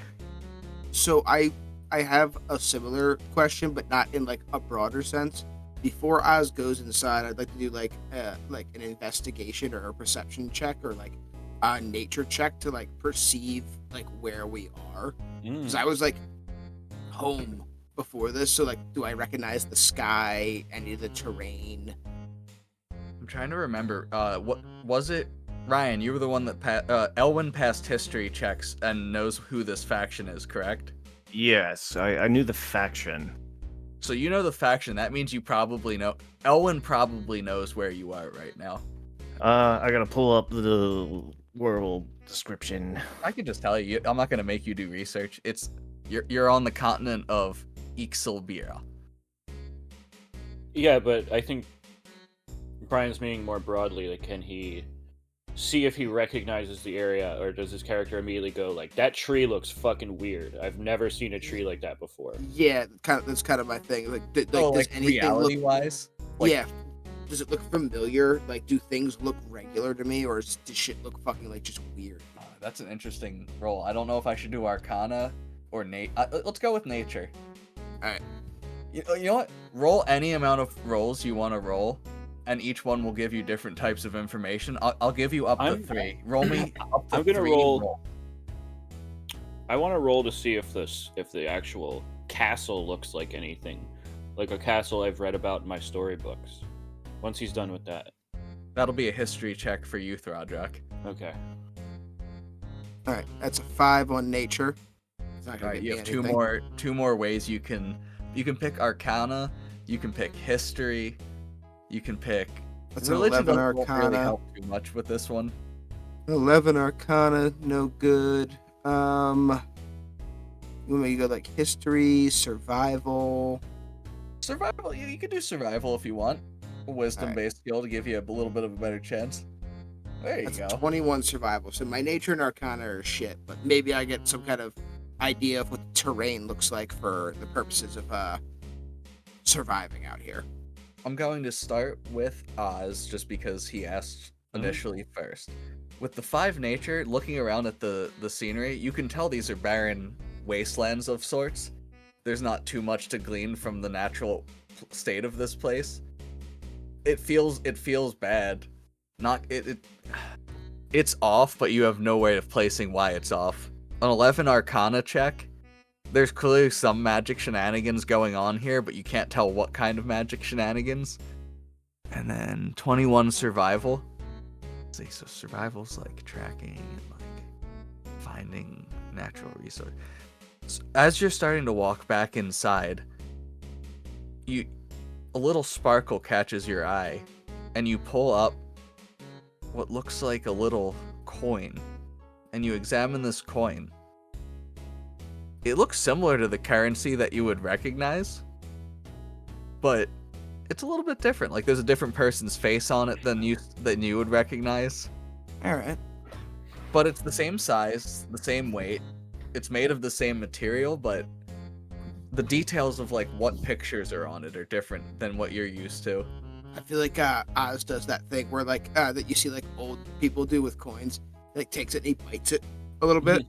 Speaker 2: So I have a similar question, but not in like a broader sense. Before Oz goes inside, I'd like to do like an investigation or a perception check or like a nature check to like perceive like where we are. Because I was like home before this, so like, do I recognize the sky, any of the terrain?
Speaker 1: I'm trying to remember. What was it? Ryan, you were the one that Elwyn passed history checks and knows who this faction is, correct?
Speaker 4: Yes, I knew the faction.
Speaker 1: So you know the faction. That means you probably know. Elwyn probably knows where you are right now.
Speaker 4: I gotta pull up the world description.
Speaker 1: I can just tell you. I'm not gonna make you do research. You're on the continent of Ixelbira.
Speaker 3: Yeah, but I think Brian's meaning more broadly. Like, can he see if he recognizes the area, or does his character immediately go like, "That tree looks fucking weird. I've never seen a tree like that before."
Speaker 2: Yeah, that's kind of my thing. Like, does anything
Speaker 1: reality-wise?
Speaker 2: look? Yeah. Does it look familiar? Like, do things look regular to me, or does shit look fucking like just weird?
Speaker 1: That's an interesting roll. I don't know if I should do Arcana or let's go with Nature.
Speaker 2: All right.
Speaker 1: You know what? Roll any amount of rolls you want to roll, and each one will give you different types of information. I'll give you up to 3. Roll me up to
Speaker 3: I'm gonna
Speaker 1: 3.
Speaker 3: roll. I want to roll to see if the actual castle looks like anything, like a castle I've read about in my storybooks. Once he's done with that.
Speaker 1: That'll be a history check for you, Throdrak.
Speaker 3: Okay.
Speaker 2: All right, that's a 5 on nature. It's not gonna
Speaker 1: Alright,
Speaker 2: get
Speaker 1: you
Speaker 2: me
Speaker 1: have
Speaker 2: anything.
Speaker 1: two more ways you can pick Arcana, you can pick History, you can pick
Speaker 2: That's an
Speaker 1: Religion.
Speaker 2: 11
Speaker 1: Won't really
Speaker 2: Arcana.
Speaker 1: help too much with this one.
Speaker 2: 11 Arcana, no good. You want me to go like history, survival?
Speaker 1: Survival, you can do survival if you want. A wisdom-based skill to give you a little bit of a better chance. There you
Speaker 2: That's
Speaker 1: go.
Speaker 2: 21 survival. So my nature and Arcana are shit, but maybe I get some kind of idea of what the terrain looks like for the purposes of surviving out here.
Speaker 1: I'm going to start with Oz just because he asked initially first. With the 5 nature, looking around at the scenery, you can tell these are barren wastelands of sorts. There's not too much to glean from the natural state of this place. It feels bad. It's off, but you have no way of placing why it's off. An 11 Arcana check. There's clearly some magic shenanigans going on here, but you can't tell what kind of magic shenanigans. And then 21 survival. See, so survival's like tracking and like finding natural resource. So as you're starting to walk back inside, a little sparkle catches your eye, and you pull up what looks like a little coin, and you examine this coin. It looks similar to the currency that you would recognize, but it's a little bit different. Like there's a different person's face on it than you would recognize.
Speaker 2: All right.
Speaker 1: But it's the same size, the same weight. It's made of the same material, but the details of like what pictures are on it are different than what you're used to.
Speaker 2: I feel like Oz does that thing where like that you see like old people do with coins. He, like takes it and he bites it a little bit.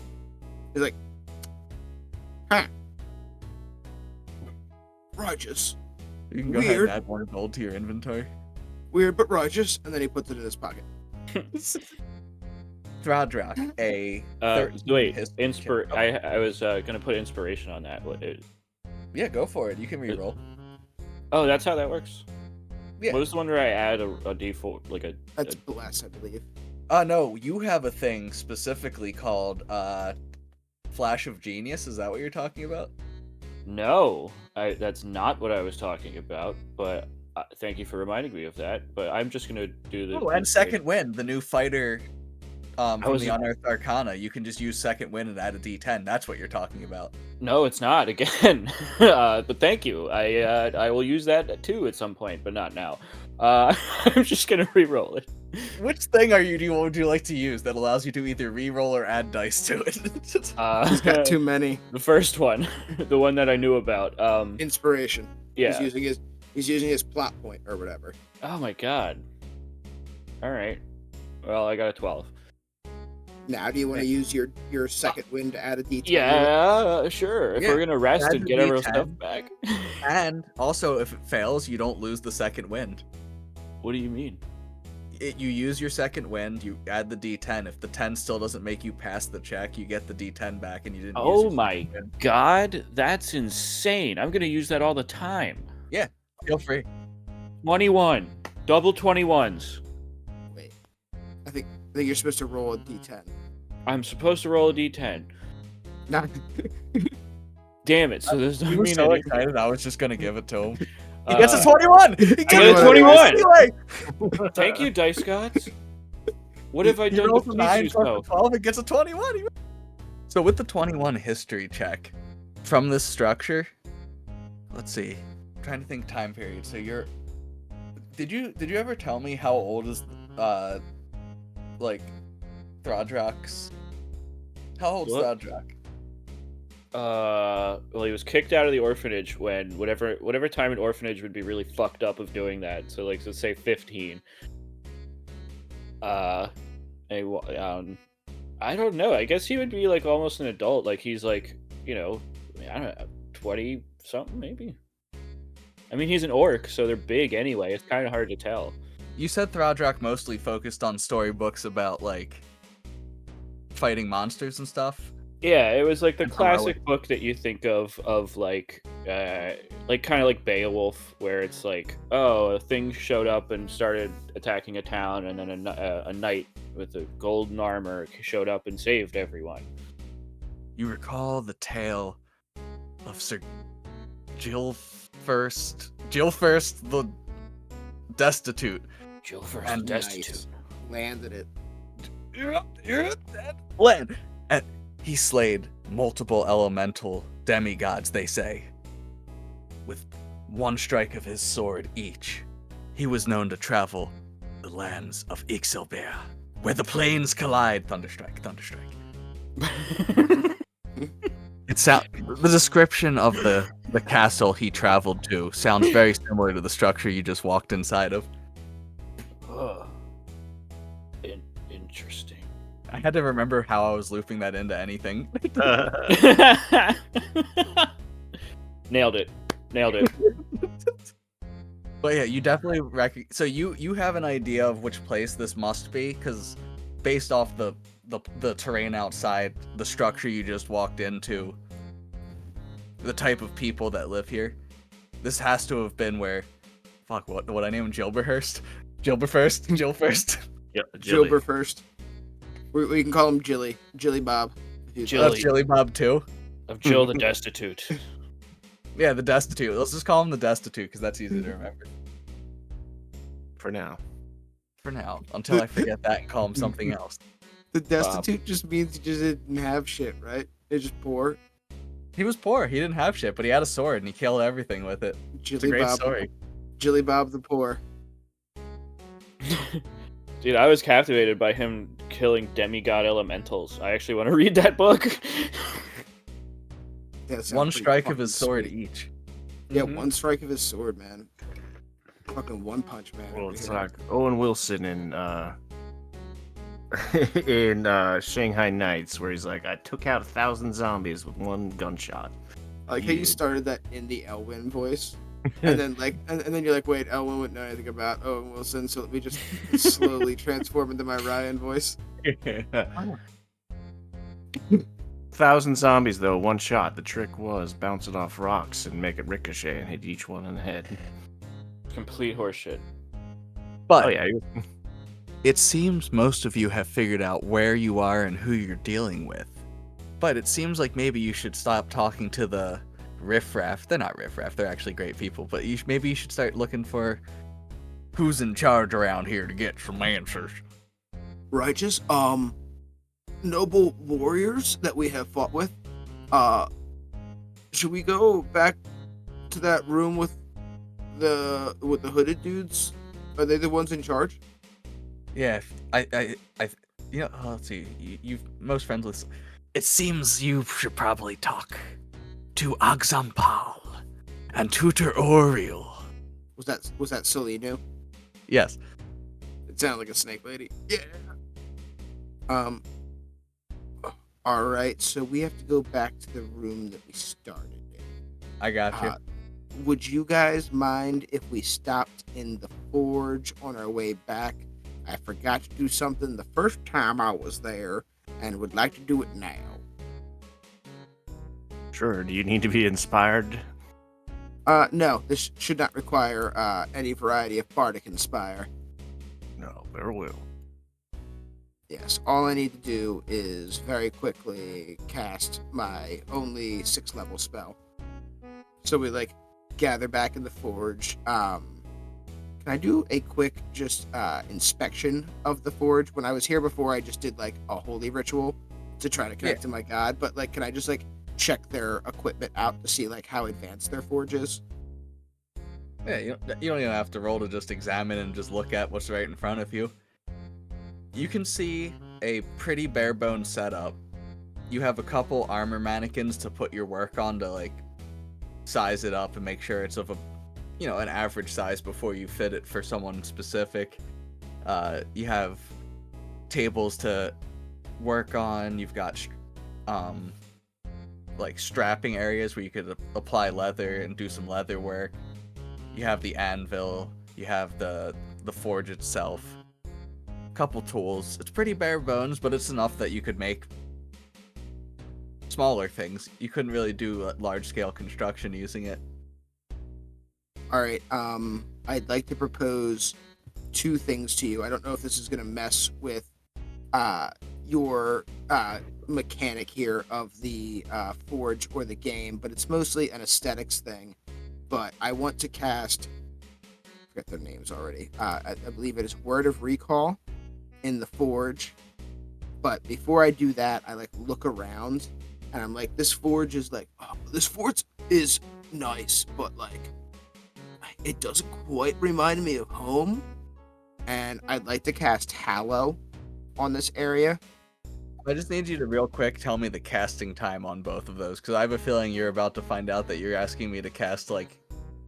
Speaker 2: He's like, huh. Righteous.
Speaker 1: You can go ahead
Speaker 2: Weird.
Speaker 1: and add more gold to your inventory.
Speaker 2: Weird but righteous. And then he puts it in his pocket.
Speaker 1: Thradrak, a
Speaker 3: wait,
Speaker 1: history check.
Speaker 3: I was gonna put inspiration on that.
Speaker 1: Yeah, go for it. You can reroll.
Speaker 3: Oh, that's how that works.
Speaker 1: Yeah.
Speaker 3: What was the one where I add a default like a?
Speaker 2: That's bless, I believe.
Speaker 1: No, you have a thing specifically called Flash of Genius. Is that what you're talking about?
Speaker 3: No, that's not what I was talking about. But thank you for reminding me of that. But I'm just gonna do the.
Speaker 1: Oh, and Second Wind, the new fighter from
Speaker 3: was-
Speaker 1: the Unearthed Arcana. You can just use Second Wind and add a D10. That's what you're talking about.
Speaker 3: No, it's not again. But thank you. I will use that too at some point, but not now. I'm just gonna re-roll it.
Speaker 1: Which thing would you like to use that allows you to either re-roll or add dice to it?
Speaker 2: He's got too many.
Speaker 3: The first one, the one that I knew about.
Speaker 2: Inspiration.
Speaker 3: Yeah.
Speaker 2: He's using his plot point or whatever.
Speaker 3: Oh my god. All right. Well, I got a 12.
Speaker 2: Now, do you want to use your second wind to add a D10?
Speaker 3: Yeah, sure. If
Speaker 1: Yeah,
Speaker 3: we're gonna rest
Speaker 1: add
Speaker 3: and
Speaker 1: the
Speaker 3: get our
Speaker 1: D10.
Speaker 3: stuff back.
Speaker 1: And also, if it fails, you don't lose the Second Wind.
Speaker 3: What do you mean?
Speaker 1: You use your Second Wind, you add the D10. If the 10 still doesn't make you pass the check, you get the D10 back, and you didn't.
Speaker 3: Oh
Speaker 1: use your
Speaker 3: my
Speaker 1: Second Wind.
Speaker 3: god, that's insane. I'm gonna use that all the time.
Speaker 1: Feel free.
Speaker 3: 21. Double 21s.
Speaker 2: Wait. I think you're supposed to roll a D10.
Speaker 3: I'm supposed to roll a D10.
Speaker 2: Not.
Speaker 3: Damn it. So there's no
Speaker 1: You were
Speaker 3: mean
Speaker 1: so
Speaker 3: anything.
Speaker 1: excited, I was just gonna give it to him. He
Speaker 3: Uh,
Speaker 1: gets a 21! He gets
Speaker 3: I got a
Speaker 1: 21!
Speaker 3: Thank you, Dice Gods. What have I
Speaker 1: He
Speaker 3: done to
Speaker 1: rolls a
Speaker 3: please
Speaker 1: 9
Speaker 3: you
Speaker 1: plus
Speaker 3: so?
Speaker 1: a 12 and gets a 21! So with the 21 history check, from this structure, let's see. I'm trying to think time period. So you're... Did you ever tell me how old is, like, Thradrak's... How old's
Speaker 3: What?
Speaker 1: Thradrak?
Speaker 3: Well, he was kicked out of the orphanage when whatever time an orphanage would be really fucked up of doing that. So like, let's say 15. I don't know. I guess he would be like almost an adult. Like he's like, I don't know, 20 something maybe. I mean, he's an orc, so they're big anyway. It's kind of hard to tell.
Speaker 1: You said Thradrak mostly focused on storybooks about, like, fighting monsters and stuff.
Speaker 3: Yeah, it was like the
Speaker 1: And
Speaker 3: classic book that you think of like kind of like Beowulf, where it's like, oh, a thing showed up and started attacking a town, and then a knight with a golden armor showed up and saved everyone.
Speaker 1: You recall the tale of Sir Gilfirst the Destitute.
Speaker 3: Jill first
Speaker 1: And
Speaker 3: destitute.
Speaker 2: Nice. Landed it.
Speaker 1: Land. And he slayed multiple elemental demigods, they say. With one strike of his sword each, he was known to travel the lands of Ixelbear, where the plains collide. Thunderstrike. The description of the castle he traveled to sounds very similar to the structure you just walked inside of.
Speaker 3: Ugh. Interesting.
Speaker 1: I had to remember how I was looping that into anything.
Speaker 3: Nailed it.
Speaker 1: But yeah, you definitely so you have an idea of which place this must be, because based off the terrain outside, the structure you just walked into, the type of people that live here, this has to have been where, fuck, what I name him, Gilberthurst? Jill first.
Speaker 4: Yep,
Speaker 2: Gilbert first. We can call him Jilly Bob.
Speaker 3: Jilly.
Speaker 1: That's Jilly Bob too.
Speaker 3: Of Jill the Destitute.
Speaker 1: Yeah, the Destitute. Let's just call him the Destitute, because that's easy to remember.
Speaker 4: For now.
Speaker 1: For now, until I forget that and call him something else.
Speaker 2: The destitute just means he just didn't have shit, right? They're just poor.
Speaker 1: He was poor. He didn't have shit, but he had a sword and he killed everything with it. It's a
Speaker 2: Jilly
Speaker 1: great
Speaker 2: Bob.
Speaker 1: story.
Speaker 2: Jilly Bob the Poor.
Speaker 3: Dude, I was captivated by him killing demigod elementals. I actually want to read that book.
Speaker 2: That sounds
Speaker 1: One
Speaker 2: pretty
Speaker 1: strike of
Speaker 2: fucking
Speaker 1: his sword
Speaker 2: sweet.
Speaker 1: each.
Speaker 2: Yeah,
Speaker 3: Mhm.
Speaker 2: one strike of his sword, man. Fucking One Punch Man.
Speaker 4: Well,
Speaker 2: over
Speaker 4: it's
Speaker 2: here.
Speaker 4: like Owen Wilson in in Shanghai Nights, where he's like, I took out 1,000 zombies with one gunshot.
Speaker 2: I like how you
Speaker 4: Yeah.
Speaker 2: started that in the Elwin voice, and then and then you're like, wait, Elwin wouldn't know anything about Owen Wilson, so let me just slowly transform into my Ryan voice.
Speaker 4: 1,000 zombies though, one shot. The trick was bounce it off rocks and make it ricochet and hit each one in the head.
Speaker 3: Complete horseshit.
Speaker 1: But
Speaker 4: Oh yeah,
Speaker 1: it seems most of you have figured out where you are and who you're dealing with. But it seems like maybe you should stop talking to the riffraff. They're not riffraff, they're actually great people. But maybe you should start looking for who's in charge around here to get some answers.
Speaker 2: Righteous, noble warriors that we have fought with. Should we go back to that room with the hooded dudes? Are they the ones in charge?
Speaker 1: Yeah, you know, let's see. You've most friends with. It seems you should probably talk to Agzampal and Tutor Oriel.
Speaker 2: Was that Selenu?
Speaker 1: Yes.
Speaker 2: It sounded like a snake lady. Yeah. All right. So we have to go back to the room that we started in.
Speaker 1: I got you.
Speaker 2: Would you guys mind if we stopped in the forge on our way back? I forgot to do something the first time I was there, and would like to do it now.
Speaker 4: sure. Do you need to be inspired?
Speaker 2: No. This should not require any variety of bardic inspire.
Speaker 4: No, there will.
Speaker 2: Yes, all I need to do is very quickly cast my only 6th level spell. So we gather back in the forge. Can I do a quick just inspection of the forge? When I was here before, I just did a holy ritual to try to connect to my god. But can I just check their equipment out to see how advanced their forge is?
Speaker 1: Yeah, you don't even have to roll to just examine and just look at what's right in front of you. You can see a pretty bare bones setup. You have a couple armor mannequins to put your work on to size it up and make sure it's of an average size before you fit it for someone specific. You have tables to work on. You've got strapping areas where you could apply leather and do some leather work. You have the anvil. You have the forge itself. Couple tools. It's pretty bare bones, but it's enough that you could make smaller things. You couldn't really do large scale construction using it.
Speaker 2: All right. I'd like to propose 2 things to you. I don't know if this is going to mess with your mechanic here of the forge or the game, but it's mostly an aesthetics thing. But I want to cast, I forget their names already. I believe it is Word of Recall in the forge. But before I do that, I look around and I'm this forge is this forge is nice, but it doesn't quite remind me of home. And I'd like to cast Hallow on this area.
Speaker 1: I just need you to real quick tell me the casting time on both of those, because I have a feeling you're about to find out that you're asking me to cast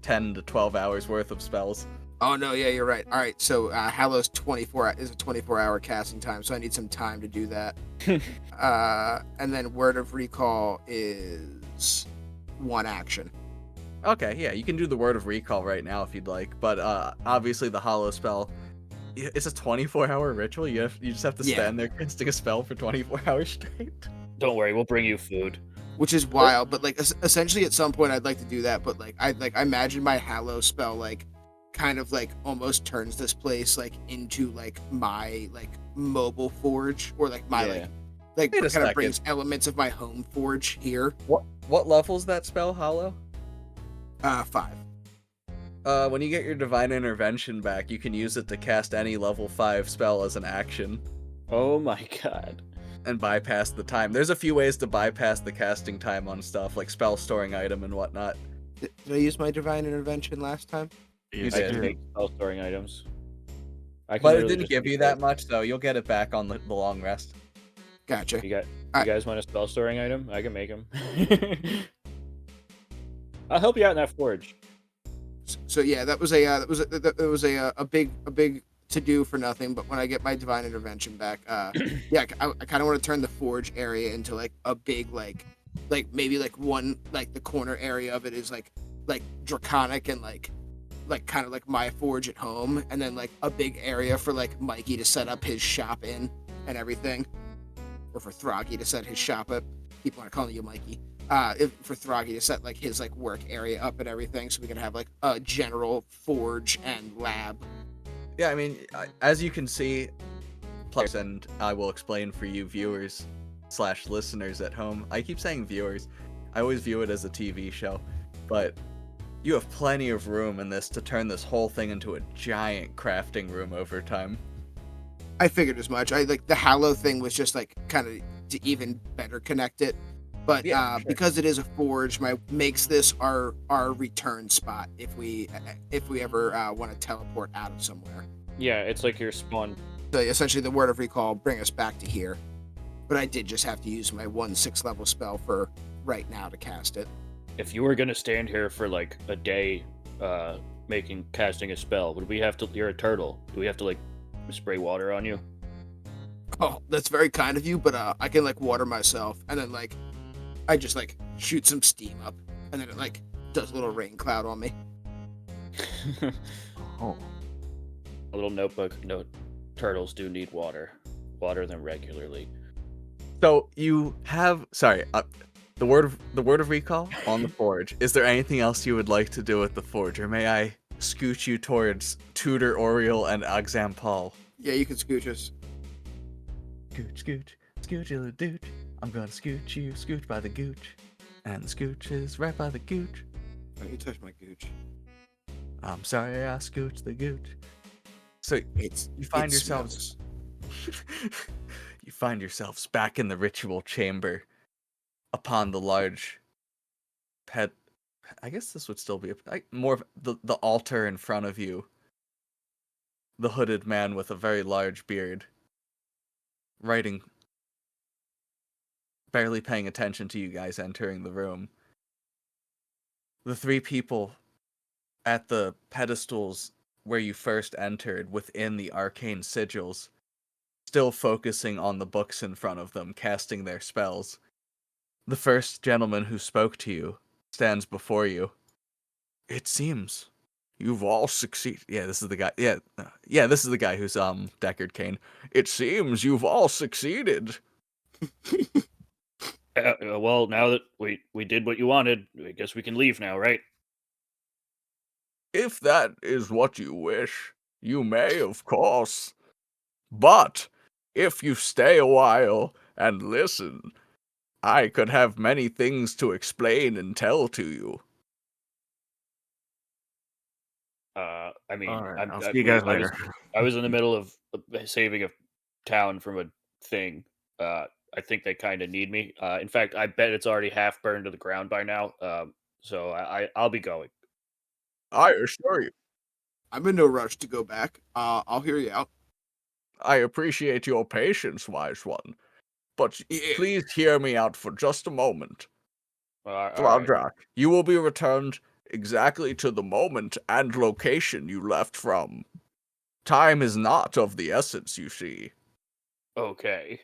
Speaker 1: 10 to 12 hours worth of spells.
Speaker 2: Oh no, yeah, you're right. All right, so Hallow's 24-hour casting time, so I need some time to do that. And then Word of Recall is 1 action.
Speaker 1: Okay, yeah, you can do the Word of Recall right now if you'd like, but obviously the Hollow spell, it's a 24-hour ritual. You just have to stand there casting a spell for 24 hours straight.
Speaker 3: Don't worry, we'll bring you food.
Speaker 2: Which is wild, but essentially at some point I'd like to do that, but I imagine my Hallow spell kind of almost turns this place into my mobile forge, or my kind of brings elements of my home forge here.
Speaker 1: What level's that spell, Hollow?
Speaker 2: 5.
Speaker 1: When you get your Divine Intervention back, you can use it to cast any level 5 spell as an action.
Speaker 3: Oh my god.
Speaker 1: And bypass the time. There's a few ways to bypass the casting time on stuff, like spell storing item and whatnot.
Speaker 2: Did I use my Divine Intervention last time?
Speaker 4: Yes,
Speaker 3: I
Speaker 1: did.
Speaker 3: can make spell storing items. I can
Speaker 1: But it
Speaker 3: literally
Speaker 1: didn't
Speaker 3: just
Speaker 1: give
Speaker 3: make
Speaker 1: you that much, so you'll get it back on the long rest.
Speaker 2: Gotcha.
Speaker 3: You
Speaker 2: I-
Speaker 3: guys want a spell storing item? I can make them. I'll help you out in that forge.
Speaker 2: So yeah, that was a big to do for nothing. But when I get my divine intervention back, yeah, I kind of want to turn the forge area into like a big like maybe like one like the corner area of it is like draconic and like kind of like my forge at home, and then like a big area for like Mikey to set up his shop in and everything, or for Throggy to set his shop up. People aren't calling you Mikey. For Throggy to set like his like work area up and everything, so we can have like a general forge and lab.
Speaker 1: Yeah, I mean, as you can see, plus, and I will explain for you viewers / listeners at home. I keep saying viewers. I always view it as a TV show, but you have plenty of room in this to turn this whole thing into a giant crafting room over time.
Speaker 2: I figured as much. I like the Hallow thing was just like kind of to even better connect it. But
Speaker 1: Yeah, sure.
Speaker 2: because it is a forge, makes this our return spot if we ever want to teleport out of somewhere.
Speaker 3: Yeah, it's like your spawn.
Speaker 2: So essentially, the word of recall bring us back to here. But I did just have to use my 1/6 level spell for right now to cast it.
Speaker 3: If you were gonna stand here for like a day, casting a spell, would we have to? You're a turtle. Do we have to like spray water on you?
Speaker 2: Oh, that's very kind of you, but I can like water myself, and then like I just like shoot some steam up, and then it like does a little rain cloud on me.
Speaker 4: Oh.
Speaker 3: A little notebook. Note: turtles do need water. Water them regularly.
Speaker 1: So you have the word of recall on the forge. Is there anything else you would like to do with the forge, or may I scooch you towards Tudor Oriel and Exampol?
Speaker 2: Yeah, you can scooch us.
Speaker 1: Scooch a little dooch. I'm gonna scooch you, scooch by the gooch, and the scooch is right by the gooch.
Speaker 2: Don't you touch my gooch?
Speaker 1: I'm sorry, I scooched the gooch. So you find yourselves you find yourselves back in the ritual chamber upon the large pet. I guess this would still be more of the altar in front of you. The hooded man with a very large beard, writing, barely paying attention to you guys entering the room. The three people at the pedestals where you first entered within the arcane sigils, still focusing on the books in front of them, casting their spells. The first gentleman who spoke to you stands before you. It seems you've all succeeded. Yeah, this is the guy. Yeah, this is the guy who's Deckard Cain. It seems you've all succeeded.
Speaker 3: Well, now that we did what you wanted, I guess we can leave now, right?
Speaker 1: If that is what you wish, you may, of course. But if you stay a while and listen, I could have many things to explain and tell to you.
Speaker 3: I mean,
Speaker 4: All right,
Speaker 3: I'm,
Speaker 4: I'll see you guys later.
Speaker 3: I was in the middle of saving a town from a thing. I think they kind of need me. In fact, I bet it's already half burned to the ground by now. So I'll be going.
Speaker 1: I assure you,
Speaker 2: I'm in no rush to go back. I'll hear you out.
Speaker 1: I appreciate your patience, wise one. But
Speaker 2: Yeah.
Speaker 1: please hear me out for just a moment.
Speaker 3: All right.
Speaker 1: Fladrak, you will be returned exactly to the moment and location you left from. Time is not of the essence, you see.
Speaker 3: Okay,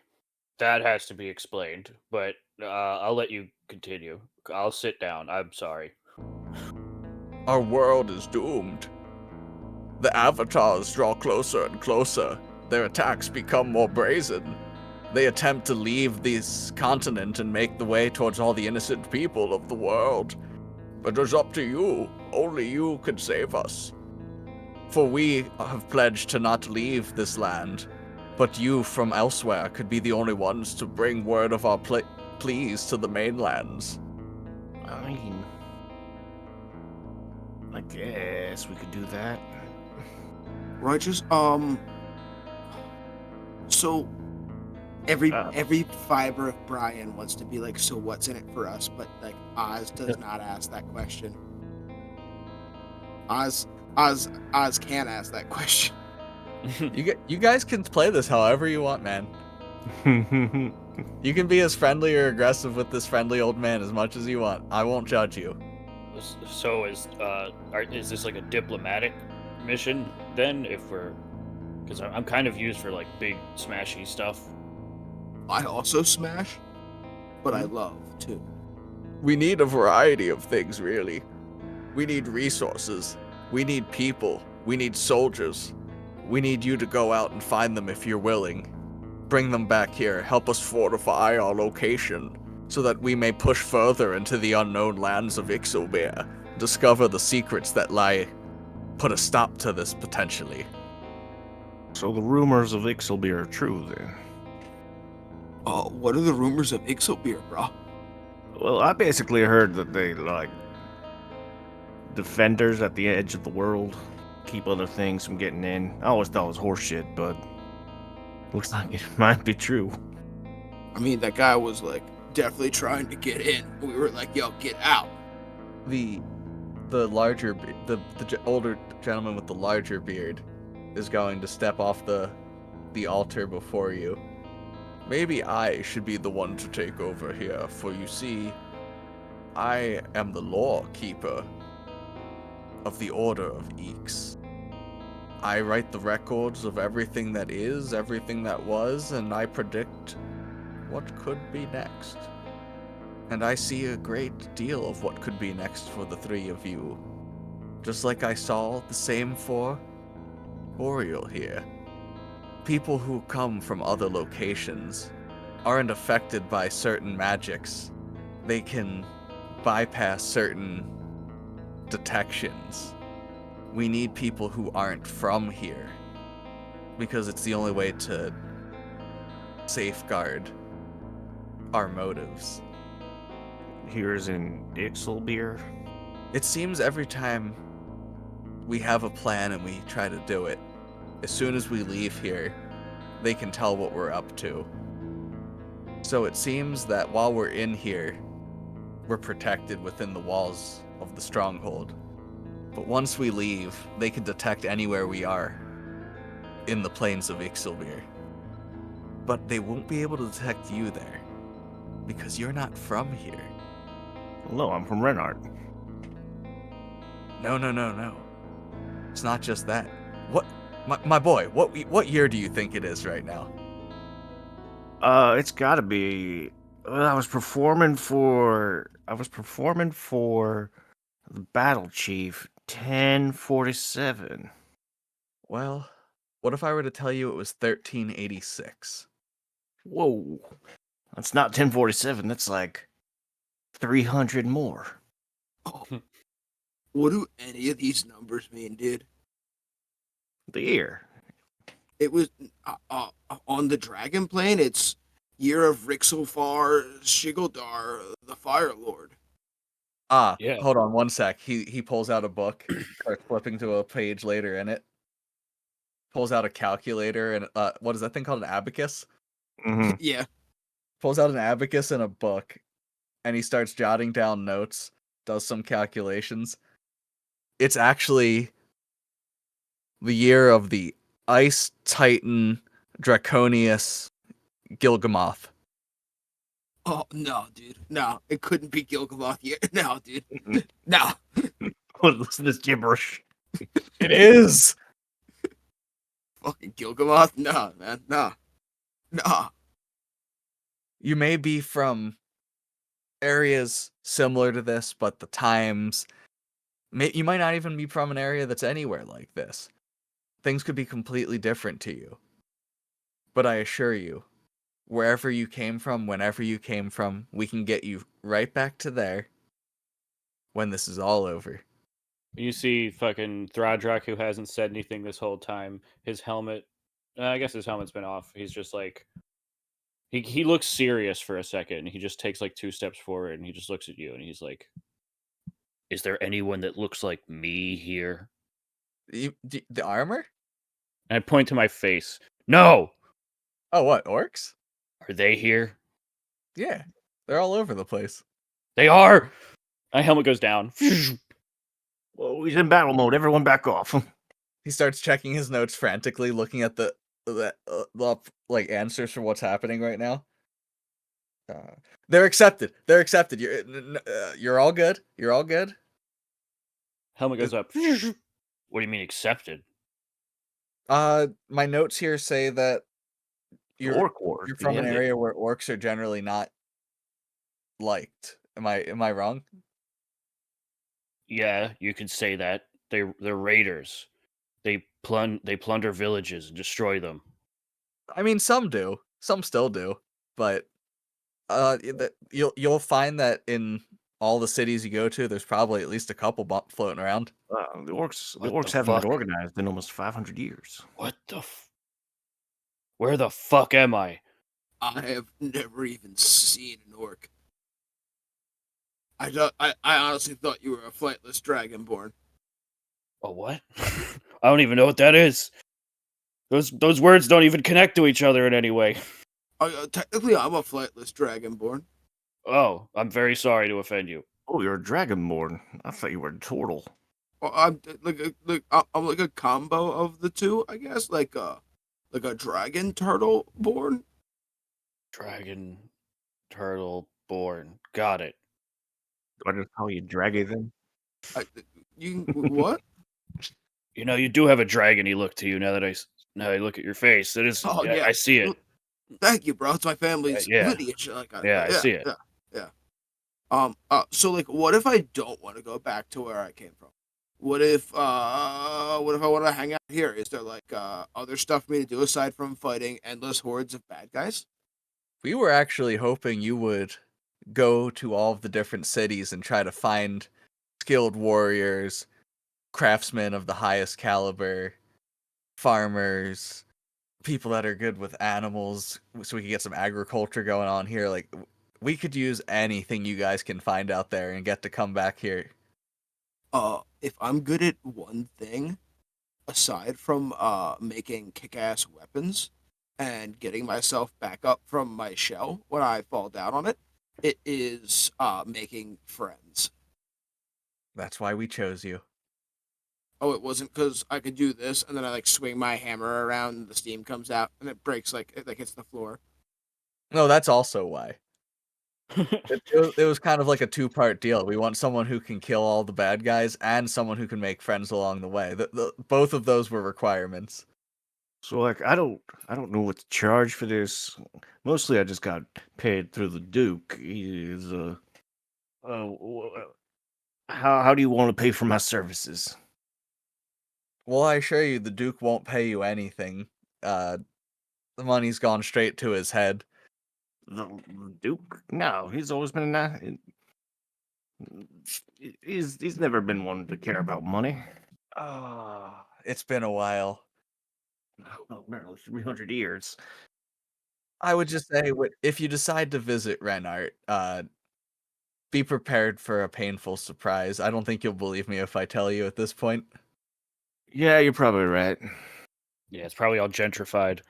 Speaker 3: that has to be explained. But I'll let you continue. I'll sit down. I'm sorry.
Speaker 1: Our world is doomed. The avatars draw closer and closer. Their attacks become more brazen. They attempt to leave this continent and make the way towards all the innocent people of the world. But it's up to you. Only you can save us. For we have pledged to not leave this land, but you from elsewhere could be the only ones to bring word of our pleas to the mainlands.
Speaker 4: I mean, I guess we could do that.
Speaker 2: Righteous. So every fiber of Brian wants to be like, so what's in it for us? But like Oz does not ask that question. Oz Oz can ask that question.
Speaker 1: You guys can play this however you want, man. You can be as friendly or aggressive with this friendly old man as much as you want. I won't judge you.
Speaker 3: So is this like a diplomatic mission then? If we're, because I'm kind of used for like big smashy stuff.
Speaker 2: I also smash, but I love too.
Speaker 1: We need a variety of things, really. We need resources. We need people. We need soldiers. We need you to go out and find them if you're willing. Bring them back here. Help us fortify our location so that we may push further into the unknown lands of Ixelbeer. Discover the secrets that lie. Put a stop to this potentially.
Speaker 4: So the rumors of Ixelbeer are true then?
Speaker 2: Oh, what are the rumors of Ixelbeer, bro?
Speaker 4: Well, I basically heard that they, like, defenders at the edge of the world, keep other things from getting in. I always thought it was horseshit, but looks like it might be true.
Speaker 2: I mean, that guy was like definitely trying to get in. We were like, "Yo, get out!"
Speaker 1: The larger, older gentleman with the larger beard is going to step off the altar before you. Maybe I should be the one to take over here, for you see, I am the law keeper of the Order of Ix. I write the records of everything that is, everything that was, and I predict what could be next. And I see a great deal of what could be next for the three of you. Just like I saw the same for Oriel here. People who come from other locations aren't affected by certain magics. They can bypass certain detections. We need people who aren't from here, because it's the only way to safeguard our motives.
Speaker 4: Here's in Ixelbeer.
Speaker 1: It seems every time we have a plan and we try to do it, as soon as we leave here, they can tell what we're up to. So it seems that while we're in here, we're protected within the walls of the stronghold. But once we leave, they can detect anywhere we are in the plains of Ixelbeer. But they won't be able to detect you there, because you're not from here.
Speaker 4: No, I'm from Renard.
Speaker 1: No. It's not just that. What, my boy, what year do you think it is right now?
Speaker 4: It's gotta be. I was performing for the Battle Chief 1047.
Speaker 1: Well, what if I were to tell you it was 1386?
Speaker 4: Whoa. That's not 1047, that's like 300 more.
Speaker 2: Oh, what do any of these numbers mean, dude?
Speaker 4: The year.
Speaker 2: It was on the Dragon Plane. It's year of Rixelfar Shigildar, the Fire Lord.
Speaker 3: Yeah.
Speaker 1: Hold on one sec. He pulls out a book, starts flipping to a page later in it. Pulls out a calculator and what is that thing called, an abacus?
Speaker 4: Mm-hmm.
Speaker 2: Yeah.
Speaker 1: Pulls out an abacus and a book, and he starts jotting down notes, does some calculations. It's actually the year of the Ice Titan Draconius Gilgamoth.
Speaker 2: Oh no, dude. No, it couldn't be Gilgamesh yet. No, dude. No.
Speaker 4: Listen to this gibberish.
Speaker 1: It is!
Speaker 2: Fucking Gilgamesh? No, man. No. No.
Speaker 1: You may be from areas similar to this, but the times... You might not even be from an area that's anywhere like this. Things could be completely different to you. But I assure you, wherever you came from, whenever you came from, we can get you right back to there when this is all over.
Speaker 3: You see fucking Thradrak, who hasn't said anything this whole time. His helmet, I guess his helmet's been off. He's just like, he looks serious for a second. And he just takes like 2 steps forward and he just looks at you and he's like, "Is there anyone that looks like me here?"
Speaker 1: The armor?
Speaker 3: And I point to my face. No!
Speaker 1: Oh, what, orcs?
Speaker 3: Are they here?
Speaker 1: Yeah, they're all over the place.
Speaker 3: They are! My helmet goes down.
Speaker 4: Well, he's in battle mode. Everyone back off.
Speaker 1: He starts checking his notes frantically, looking at the like answers for what's happening right now. They're accepted. They're accepted. You're all good. You're all good.
Speaker 3: Helmet goes up. What do you mean accepted?
Speaker 1: My notes here say that
Speaker 4: The
Speaker 1: you're
Speaker 4: Orc Wars.
Speaker 1: you're
Speaker 4: The
Speaker 1: from an
Speaker 4: ending.
Speaker 1: area where orcs are generally not liked. Am I wrong?
Speaker 3: Yeah, you could say that. They're raiders. They plunder villages and destroy them.
Speaker 1: I mean, some do. Some still do. But you'll find that in all the cities you go to, there's probably at least a couple floating around.
Speaker 4: The orcs. The
Speaker 3: What
Speaker 4: orcs
Speaker 3: the
Speaker 4: haven't
Speaker 3: fuck?
Speaker 4: been organized in almost 500 years.
Speaker 3: What the Where the fuck am I?
Speaker 2: I have never even seen an orc. I honestly thought you were a flightless dragonborn.
Speaker 3: A what? I don't even know what that is. Those words don't even connect to each other in any way.
Speaker 2: Technically, I'm a flightless dragonborn.
Speaker 3: Oh, I'm very sorry to offend you.
Speaker 4: Oh, you're a dragonborn. I thought you were a turtle.
Speaker 2: Well, I'm I'm like a combo of the two, I guess. Like a dragon turtle born.
Speaker 3: Dragon, turtle, born. Got it.
Speaker 4: Do I just call you Draggy then?
Speaker 2: What?
Speaker 3: You know, you do have a dragony look to you now that I look at your face. It is.
Speaker 2: Oh yeah,
Speaker 3: I see it.
Speaker 2: Thank you, bro. It's my family's
Speaker 3: Yeah.
Speaker 2: lineage.
Speaker 3: I see it.
Speaker 2: Yeah. So like, what if I don't want to go back to where I came from? What if I want to hang out here? Is there like other stuff for me to do aside from fighting endless hordes of bad guys?
Speaker 1: We were actually hoping you would go to all of the different cities and try to find skilled warriors, craftsmen of the highest caliber, farmers, people that are good with animals, so we can get some agriculture going on here. Like, we could use anything you guys can find out there and get to come back here.
Speaker 2: If I'm good at one thing, aside from making kick-ass weapons and getting myself back up from my shell when I fall down on it, it is making friends.
Speaker 1: That's why we chose you.
Speaker 2: Oh, it wasn't because I could do this and then I like swing my hammer around and the steam comes out and it breaks like it like hits the floor.
Speaker 1: No, that's also why. It was kind of like a two-part deal. We want someone who can kill all the bad guys and someone who can make friends along the way. Both of those were requirements.
Speaker 4: So like, I don't know what to charge for this. Mostly, I just got paid through the Duke. He is how do you want to pay for my services?
Speaker 1: Well, I assure you, the Duke won't pay you anything. The money's gone straight to his head.
Speaker 4: The Duke? No, he's always been he's never been one to care about money.
Speaker 1: It's been a while.
Speaker 4: Oh, barely 300 years.
Speaker 1: I would just say, if you decide to visit Renart, be prepared for a painful surprise. I don't think you'll believe me if I tell you at this point.
Speaker 4: Yeah, you're probably right.
Speaker 3: Yeah, it's probably all gentrified.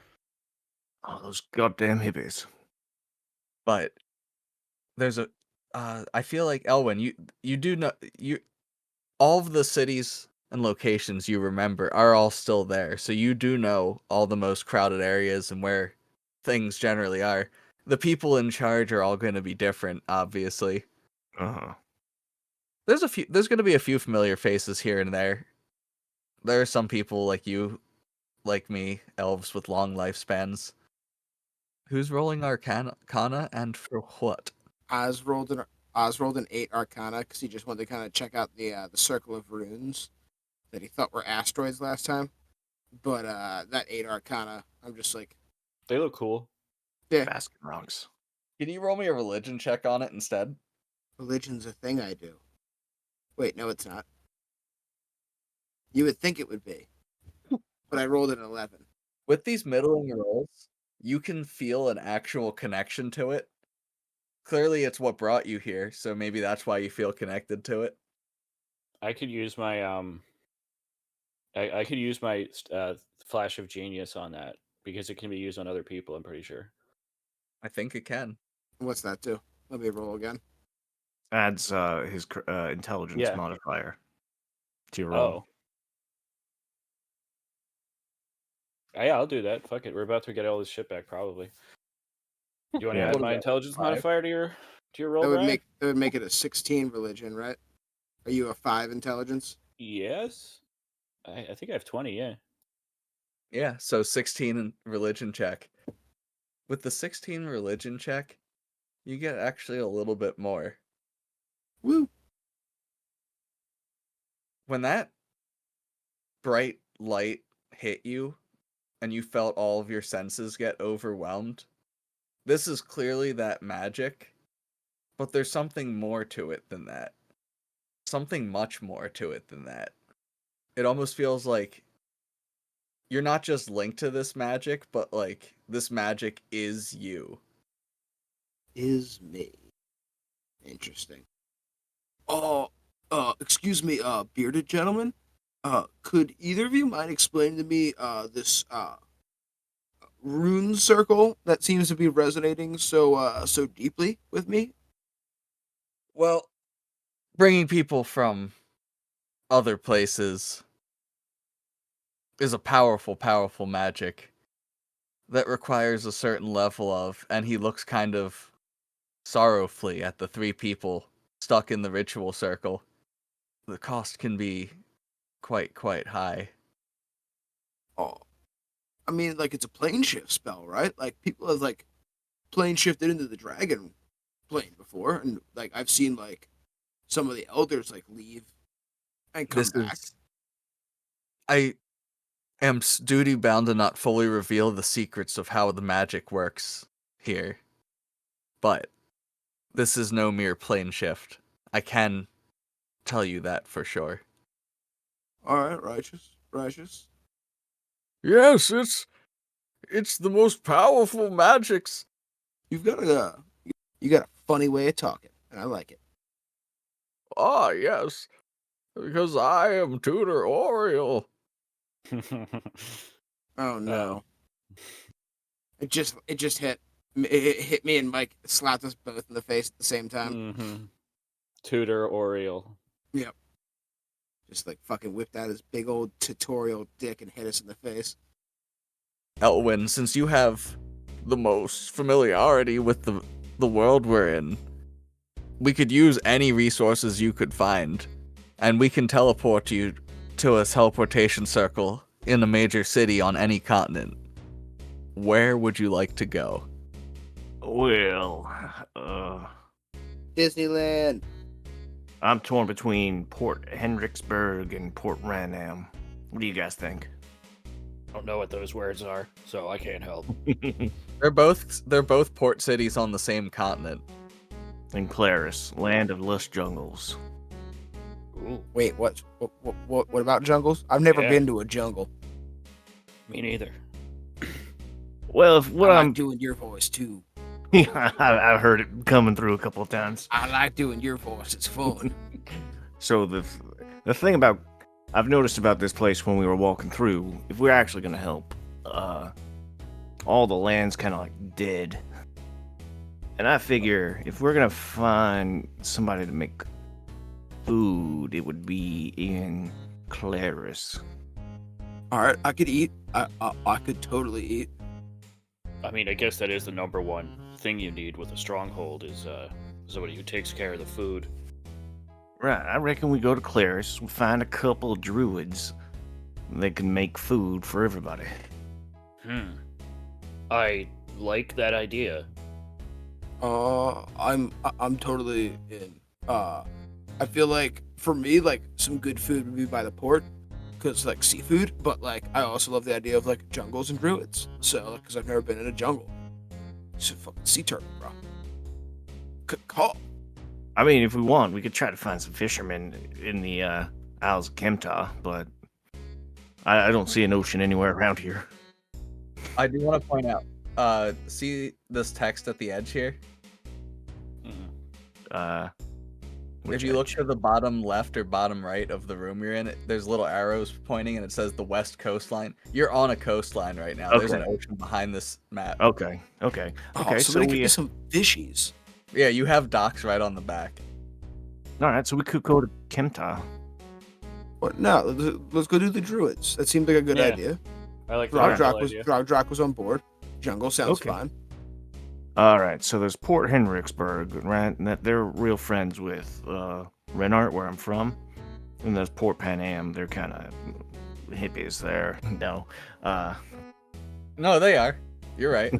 Speaker 4: Oh, those goddamn hippies.
Speaker 1: But there's I feel like Elwyn, you do know all of the cities and locations you remember are all still there, so you do know all the most crowded areas and where things generally are. The people in charge are all going to be different, obviously.
Speaker 4: Uh-huh.
Speaker 1: There's going to be a few familiar faces here and there. There are some people like you, like me, elves with long lifespans. Who's rolling Arcana and for what?
Speaker 2: Oz rolled an 8 Arcana because he just wanted to kind of check out the circle of runes that he thought were asteroids last time. But that 8 Arcana, I'm just like,
Speaker 3: They look cool.
Speaker 2: yeah,
Speaker 4: Basket rocks.
Speaker 1: Can you roll me a religion check on it instead?
Speaker 2: religion's a thing I do. Wait, no, it's not. You would think it would be, but I rolled an 11.
Speaker 1: With these middling rolls, you can feel an actual connection to it. Clearly, it's what brought you here, so maybe that's why you feel connected to it.
Speaker 3: I could use my I could use my flash of genius on that because it can be used on other people. I'm pretty sure.
Speaker 1: I think it can.
Speaker 2: What's that do? Let me roll again.
Speaker 4: Adds his intelligence
Speaker 3: Yeah.
Speaker 4: modifier. to your roll.
Speaker 3: Oh. Yeah, I'll do that. Fuck it. We're about to get all this shit back, probably. Do you want to
Speaker 4: Yeah.
Speaker 3: add
Speaker 1: What
Speaker 3: my
Speaker 1: is that,
Speaker 3: intelligence
Speaker 1: 5?
Speaker 3: modifier to your roll,
Speaker 2: That would
Speaker 3: Brian?
Speaker 2: make it a 16 religion, right? Are you a 5 intelligence?
Speaker 3: Yes. I think I have 20. Yeah.
Speaker 1: Yeah, so 16 in religion check. With the 16 religion check, you get actually a little bit more.
Speaker 2: Woo!
Speaker 1: When that bright light hit you and you felt all of your senses get overwhelmed, this is clearly that magic, but there's something more to it than that. Something much more to it than that. It almost feels like you're not just linked to this magic, but like this magic is you.
Speaker 2: Is me. Interesting. Oh, excuse me, bearded gentleman. Could either of you mind explaining to me this rune circle that seems to be resonating so deeply with me?
Speaker 1: Well, bringing people from other places is a powerful, powerful magic that requires a certain level of, and he looks kind of sorrowfully at the 3 people stuck in the ritual circle. The cost can be quite high.
Speaker 2: Oh, I mean, like it's a plane shift spell, right? Like people have like plane shifted into the dragon plane before, and like I've seen like some of the elders like leave and come
Speaker 1: This
Speaker 2: back.
Speaker 1: is I am duty bound to not fully reveal the secrets of how the magic works here. But this is no mere plane shift. I can tell you that for sure.
Speaker 2: All right, righteous.
Speaker 1: Yes, it's the most powerful magics.
Speaker 2: You've got you got a funny way of talking, and I like it.
Speaker 1: Ah, yes, because I am Tutor Oriel.
Speaker 2: Oh no! It just hit it hit me and Mike slapped us both in the face at the same time.
Speaker 3: Mm-hmm. Tutor Oriel.
Speaker 2: Yep. Just like fucking whipped out his big old tutorial dick and hit us in the face.
Speaker 1: Elwyn, since you have the most familiarity with the world we're in, we could use any resources you could find, and we can teleport you to a teleportation circle in a major city on any continent. Where would you like to go?
Speaker 4: Well,
Speaker 2: Disneyland.
Speaker 4: I'm torn between Port Hendricksburg and Port Ranam. What do you guys think?
Speaker 3: I don't know what those words are, so I can't help.
Speaker 1: They're both port cities on the same continent.
Speaker 4: And Claris, land of lush jungles.
Speaker 3: Ooh,
Speaker 2: Wait, what about jungles? I've never
Speaker 3: Yeah.
Speaker 2: been to a jungle.
Speaker 3: me neither.
Speaker 4: Well, if what
Speaker 2: I
Speaker 4: I'm
Speaker 2: like doing your voice too.
Speaker 4: I've heard it coming through a couple of times.
Speaker 2: I like doing your voice. It's fun.
Speaker 4: So the thing about I've noticed about this place when we were walking through, if we're actually gonna help, all the land's kind of like dead, and I figure if we're gonna find somebody to make food, it would be in Claris.
Speaker 2: All right, I could eat. I could totally eat.
Speaker 3: I mean, I guess that is the number one thing you need with a stronghold is somebody who takes care of the food.
Speaker 4: Right, I reckon we go to Claris, we find a couple of druids, they can make food for everybody.
Speaker 3: I like that idea.
Speaker 2: I'm totally in. I feel like for me, like some good food would be by the port, cause like seafood. But like I also love the idea of like jungles and druids. So like, cause I've never been in a jungle. It's a fucking sea turtle, bro. Good call.
Speaker 4: I mean, if we want, we could try to find some fishermen in the Isles of Kemta, but I don't see an ocean anywhere around here.
Speaker 1: I do want to point out, see this text at the edge here?
Speaker 3: Mhm.
Speaker 1: If you look to the bottom left or bottom right of the room you're in, there's little arrows pointing and it says the west coastline. You're on a coastline right now. There's an
Speaker 4: Okay.
Speaker 1: ocean behind this map.
Speaker 4: Okay.
Speaker 2: Oh,
Speaker 4: So
Speaker 2: somebody
Speaker 4: we,
Speaker 2: give me some fishies.
Speaker 1: Yeah, you have docks right on the back.
Speaker 4: all right, so we could go to Kemta.
Speaker 2: What? No, let's go do the druids. That seemed like a good
Speaker 3: Yeah.
Speaker 2: idea.
Speaker 3: I like the
Speaker 2: Throgdrak
Speaker 3: jungle
Speaker 2: was
Speaker 3: idea.
Speaker 2: Throgdrak was on board. Jungle sounds
Speaker 4: Okay.
Speaker 2: fine.
Speaker 4: All right, so there's Port Henriksburg, right? And that they're real friends with Renart, where I'm from. And there's Port Pan Am. They're kind of hippies there. No.
Speaker 1: No, they are. You're right.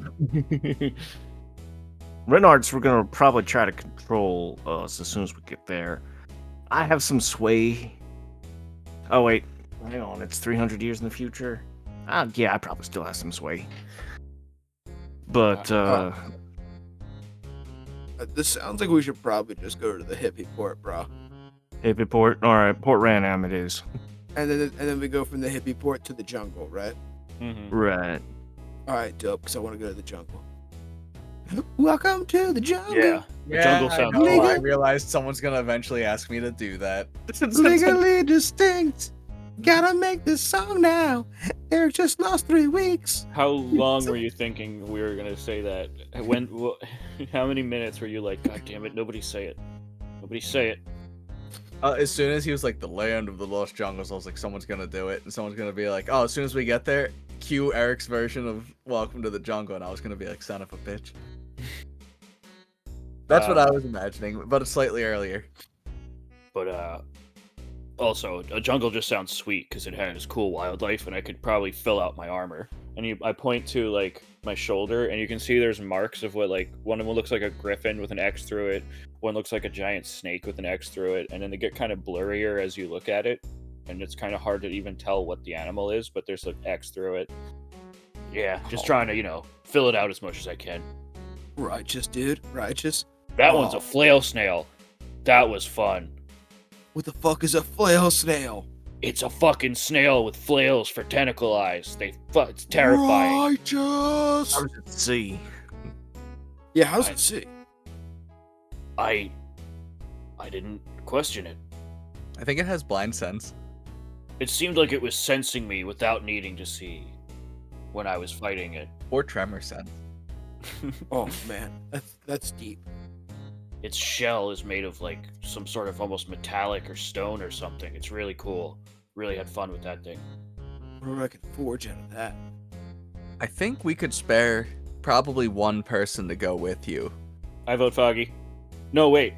Speaker 4: Renards, we're gonna probably try to control us as soon as we get there. I have some sway. Oh wait, hang on. It's 300 years in the future. Yeah, I probably still have some sway. But
Speaker 2: This sounds like we should probably just go to the hippie port, bro.
Speaker 4: hippie port. All right, Port Ranam it is.
Speaker 2: And then we go from the hippie port to the jungle, right?
Speaker 3: Mhm.
Speaker 4: Right.
Speaker 2: All right, dope. Because I want to go to the jungle. Welcome to the jungle.
Speaker 3: Yeah. The jungle
Speaker 1: I
Speaker 3: sounds
Speaker 1: know.
Speaker 2: legal.
Speaker 1: I realized someone's gonna eventually ask me to do that.
Speaker 2: Legally distinct. Gotta make this song now. Eric just lost 3 weeks.
Speaker 3: How long were you thinking we were gonna say that? How many minutes were you like, God damn it, nobody say it. Nobody say it.
Speaker 1: As soon as he was like the land of the lost jungles, I was like, someone's gonna do it, and someone's gonna be like, oh, as soon as we get there, cue Eric's version of Welcome to the Jungle, and I was gonna be like, son of a bitch. That's what I was imagining, but it's slightly earlier.
Speaker 3: But also, a jungle just sounds sweet because it has cool wildlife, and I could probably fill out my armor. And I point to like my shoulder, and you can see there's marks of what, like, one of them looks like a griffin with an X through it, one looks like a giant snake with an X through it, and then they get kind of blurrier as you look at it, and it's kind of hard to even tell what the animal is, but there's an X through it. Yeah, just trying to, fill it out as much as I can.
Speaker 2: Righteous, dude. Righteous.
Speaker 3: That one's
Speaker 2: Oh.
Speaker 3: a flail snail. That was fun.
Speaker 2: What the fuck is a flail snail?
Speaker 3: It's a fucking snail with flails for tentacle eyes. It's terrifying.
Speaker 2: Righteous.
Speaker 4: How does it see?
Speaker 2: Yeah, how's it see?
Speaker 3: I didn't question it.
Speaker 1: I think it has blind sense.
Speaker 3: It seemed like it was sensing me without needing to see when I was fighting it.
Speaker 1: Or tremor sense.
Speaker 2: Oh man, that's deep.
Speaker 3: Its shell is made of like some sort of almost metallic or stone or something. It's really cool. Really had fun with that thing.
Speaker 2: What I can forge out of that?
Speaker 1: I think we could spare probably one person to go with you.
Speaker 3: I vote Foggy. No, wait.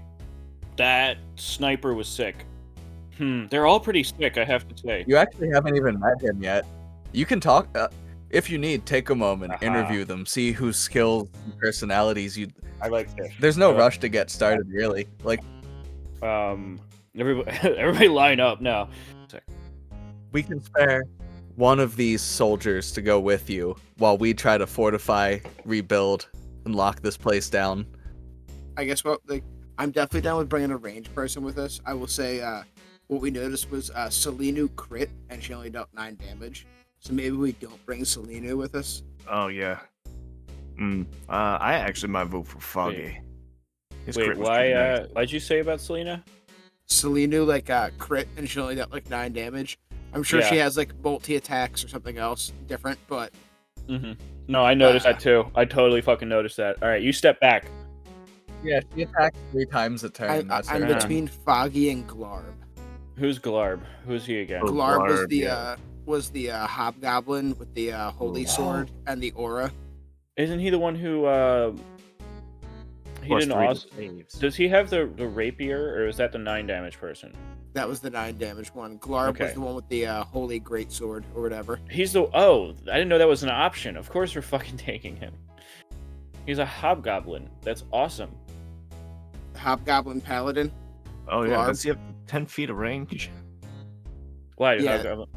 Speaker 3: That sniper was sick. They're all pretty sick, I have to say.
Speaker 1: You actually haven't even met him yet. You can talk, if you need, take a moment,
Speaker 3: Uh-huh.
Speaker 1: interview them, see whose skills and personalities you...
Speaker 3: I like this.
Speaker 1: There's no rush to get started, really. Like,
Speaker 3: Everybody line up now.
Speaker 1: we can spare one of these soldiers to go with you while we try to fortify, rebuild, and lock this place down.
Speaker 2: I guess I'm definitely down with bringing a ranged person with us. I will say what we noticed was Selenu crit and she only dealt 9 damage. So maybe we don't bring Selenu with us.
Speaker 4: Oh yeah. I actually might vote for Foggy. His
Speaker 3: Wait,
Speaker 4: crit was pretty nice.
Speaker 3: why'd you say about Selena?
Speaker 2: Selenu crit and she only dealt 9 damage. I'm sure
Speaker 3: Yeah.
Speaker 2: she has multi attacks or something else different, but
Speaker 3: No, I noticed that too. I totally fucking noticed that. All right, you step back.
Speaker 1: Yeah, she attacks 3 times a turn. That's
Speaker 2: I'm
Speaker 1: her
Speaker 3: turn.
Speaker 2: between Foggy and Glarb.
Speaker 3: Who's Glarb? Who's he again?
Speaker 4: Oh,
Speaker 2: Glarb
Speaker 4: Glarb,
Speaker 2: was the hobgoblin with the holy sword and the aura.
Speaker 3: Isn't he the one who he
Speaker 4: Plus
Speaker 3: didn't
Speaker 4: 3 to
Speaker 3: also?
Speaker 4: saves.
Speaker 3: Does he have the rapier, or is that the 9 damage person?
Speaker 2: That was the 9 damage one. Glarb was
Speaker 3: Okay.
Speaker 2: the one with the holy great sword or whatever.
Speaker 3: He's the I didn't know that was an option. Of course we're fucking taking him. He's a hobgoblin. That's awesome.
Speaker 2: Hobgoblin paladin.
Speaker 4: Oh yeah,
Speaker 2: Glarb.
Speaker 4: does he have 10 feet of range?
Speaker 3: Why?
Speaker 2: Yeah.
Speaker 3: Hobgoblin?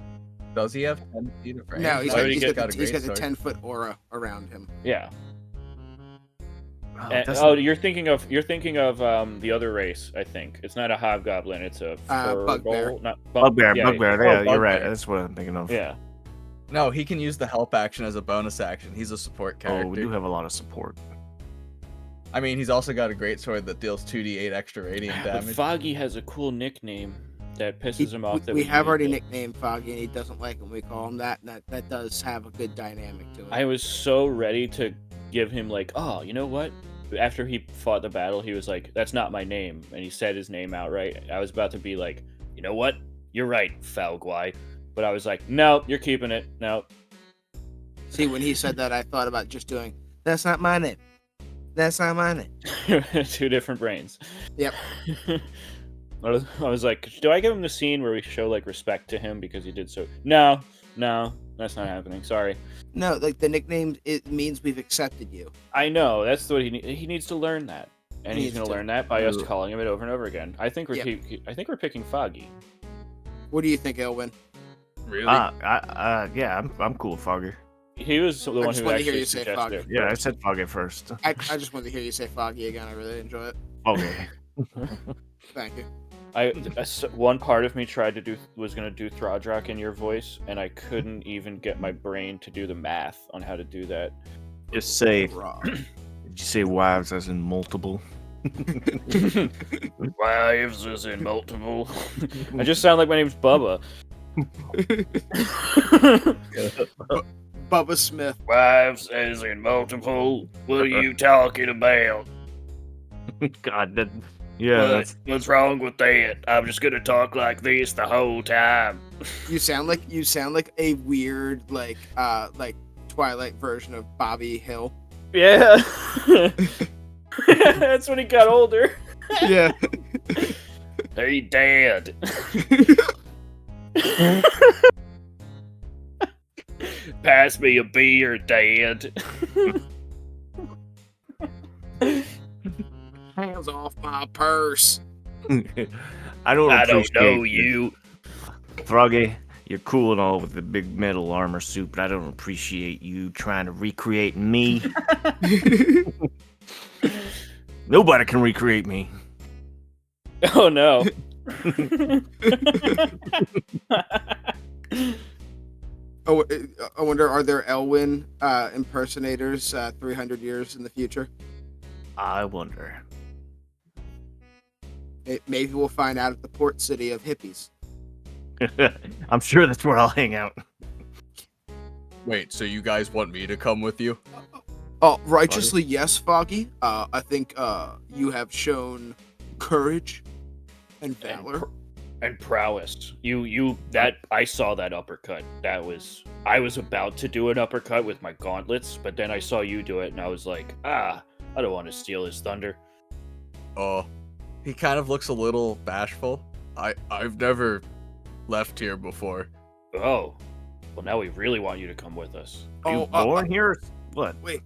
Speaker 1: Does he have 10 feet of range?
Speaker 2: No, he's
Speaker 3: Why
Speaker 2: got,
Speaker 3: would he
Speaker 2: he's
Speaker 3: get-
Speaker 2: got, he's got the
Speaker 1: great sword.
Speaker 2: 10-foot aura around him.
Speaker 3: Yeah.
Speaker 4: Doesn't-
Speaker 3: You're thinking of the other race. I think it's not a hobgoblin. It's a
Speaker 2: Bugbear.
Speaker 3: furbolg, not
Speaker 4: Bugbear,
Speaker 3: yeah,
Speaker 4: Bugbear.
Speaker 1: Oh,
Speaker 4: Yeah, you're right.
Speaker 1: Bugbear.
Speaker 4: That's what I'm thinking of.
Speaker 3: Yeah.
Speaker 1: No, he can use the help action as a bonus action. He's a support character.
Speaker 4: Oh, we do have a lot of support.
Speaker 1: I mean, he's also got a great sword that deals 2d8 extra radiant
Speaker 3: But
Speaker 1: damage.
Speaker 3: Foggy has a cool nickname that pisses him off.
Speaker 2: We have already nicknamed Foggy, and he doesn't like when we call him that. And that does have a good dynamic to it.
Speaker 3: I was so ready to give him oh, you know what? After he fought the battle, he was like, "That's not my name," and he said his name outright. I was about to be like, "You know what? you're right, Falguai. But I was like, no, you're keeping it. No.
Speaker 2: See, when he said that, I thought about just doing, that's not my name. That's not my name.
Speaker 3: Two different brains.
Speaker 2: Yep.
Speaker 3: I was like, do I give him the scene where we show like respect to him because he did so? No, that's not happening. Sorry.
Speaker 2: No, like the nickname, it means we've accepted you.
Speaker 3: I know that's what he needs to learn that, and
Speaker 2: He
Speaker 3: he's
Speaker 2: needs
Speaker 3: going to
Speaker 2: to.
Speaker 3: learn that by us calling him it over and over again. I think we're
Speaker 2: Yep.
Speaker 3: I think we're picking Foggy.
Speaker 2: What do you think, Elwin?
Speaker 1: Really?
Speaker 4: Yeah, I'm cool with Foggy.
Speaker 3: He was the one
Speaker 2: just
Speaker 3: who
Speaker 2: wanted to hear
Speaker 3: actually
Speaker 2: you say
Speaker 3: suggested
Speaker 2: Foggy.
Speaker 3: it.
Speaker 4: Yeah, I said Foggy first.
Speaker 2: I just wanted to hear you say Foggy again. I really enjoy it.
Speaker 4: Okay.
Speaker 2: Thank you.
Speaker 3: One part of me was gonna do Throdrak in your voice, and I couldn't even get my brain to do the math on how to do that.
Speaker 4: Just say,
Speaker 2: Raw.
Speaker 4: did you say wives as in multiple?
Speaker 3: Wives is in multiple. I just sound like my name's Bubba.
Speaker 2: Bubba Smith.
Speaker 3: Wives as in multiple. What are you talking about?
Speaker 4: God, yeah.
Speaker 3: What's wrong with that? I'm just gonna talk like this the whole time.
Speaker 2: You sound like a weird like Twilight version of Bobby Hill.
Speaker 3: Yeah. That's when he got older.
Speaker 2: Yeah.
Speaker 3: Hey, Dad. Pass me a beer, Dad.
Speaker 2: Hands off my purse.
Speaker 4: I don't
Speaker 3: know you.
Speaker 4: Froggy, you're cool and all with the big metal armor suit, but I don't appreciate you trying to recreate me. Nobody can recreate me.
Speaker 3: Oh no.
Speaker 2: Oh, I wonder, are there Elwin impersonators 300 years in the future?
Speaker 4: I wonder.
Speaker 2: Maybe we'll find out at the port city of hippies.
Speaker 4: I'm sure that's where I'll hang out.
Speaker 1: Wait, so you guys want me to come with you?
Speaker 2: Oh, righteously, yes, Foggy. I think you have shown courage and valor.
Speaker 3: And prowess. I saw that uppercut. I was about to do an uppercut with my gauntlets, but then I saw you do it and I was like, I don't want to steal his thunder.
Speaker 1: Oh, he kind of looks a little bashful. I've never left here before.
Speaker 3: Oh. Well, now we really want you to come with us.
Speaker 4: You born here? What?
Speaker 2: Wait,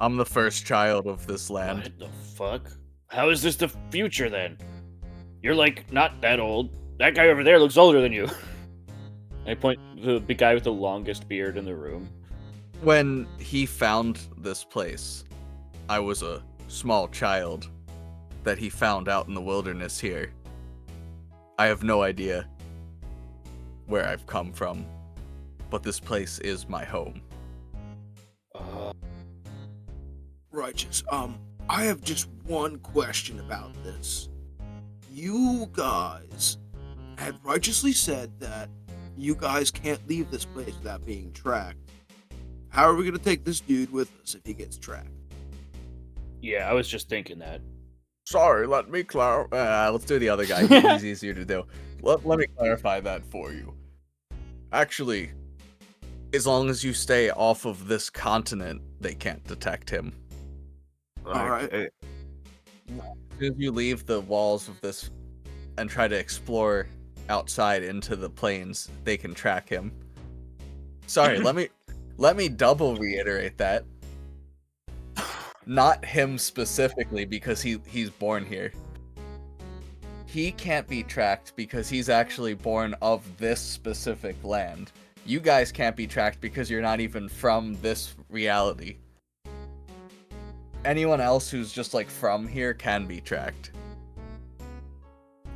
Speaker 1: I'm the first child of this land.
Speaker 3: What the fuck? How is this the future then? You're like not that old. That guy over there looks older than you. I point to the guy with the longest beard in the room.
Speaker 1: When he found this place, I was a small child that he found out in the wilderness here. I have no idea where I've come from, but this place is my home.
Speaker 2: Righteous. I have just one question about this. You guys had righteously said that you guys can't leave this place without being tracked. How are we gonna take this dude with us if he gets tracked?
Speaker 3: Yeah, I was just thinking that.
Speaker 1: Sorry, let me clarify. Let's do the other guy. He's easier to do. Let me clarify that for you. Actually, as long as you stay off of this continent, they can't detect him.
Speaker 2: Alright.
Speaker 1: As soon as you leave the walls of this and try to explore outside into the plains, they can track him. Sorry, let me double reiterate that. Not him specifically, because he's born here. He can't be tracked because he's actually born of this specific land. You guys can't be tracked because you're not even from this reality. Anyone else who's just like from here can be tracked.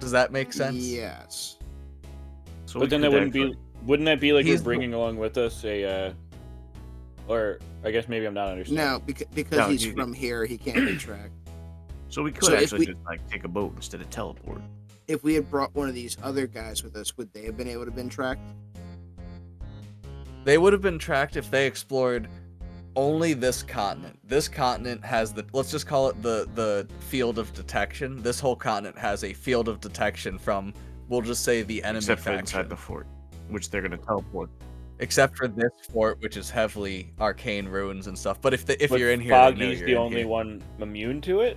Speaker 1: Does that make sense?
Speaker 2: Yes.
Speaker 4: So
Speaker 3: But then that wouldn't that be like
Speaker 1: He's
Speaker 3: we're bringing along with us a or I guess maybe I'm not understanding.
Speaker 2: No, because
Speaker 4: No,
Speaker 2: he's
Speaker 4: you-
Speaker 2: from here, he can't be tracked.
Speaker 4: So we could
Speaker 2: So if
Speaker 4: actually
Speaker 2: we-
Speaker 4: just like take a boat instead of teleport.
Speaker 2: If we had brought one of these other guys with us, would they have been able to have been tracked?
Speaker 1: They would have been tracked if they explored only this continent. This continent has let's just call it the field of detection. This whole continent has a field of detection from we'll just say the enemy
Speaker 4: Except for
Speaker 1: faction.
Speaker 4: inside the fort, which they're gonna teleport.
Speaker 1: Except for this fort, which is heavily arcane ruins and stuff. But if
Speaker 3: But
Speaker 1: you're in here, they know
Speaker 3: Foggy's
Speaker 1: you're
Speaker 3: the
Speaker 1: in
Speaker 3: only
Speaker 1: here.
Speaker 3: one immune to it.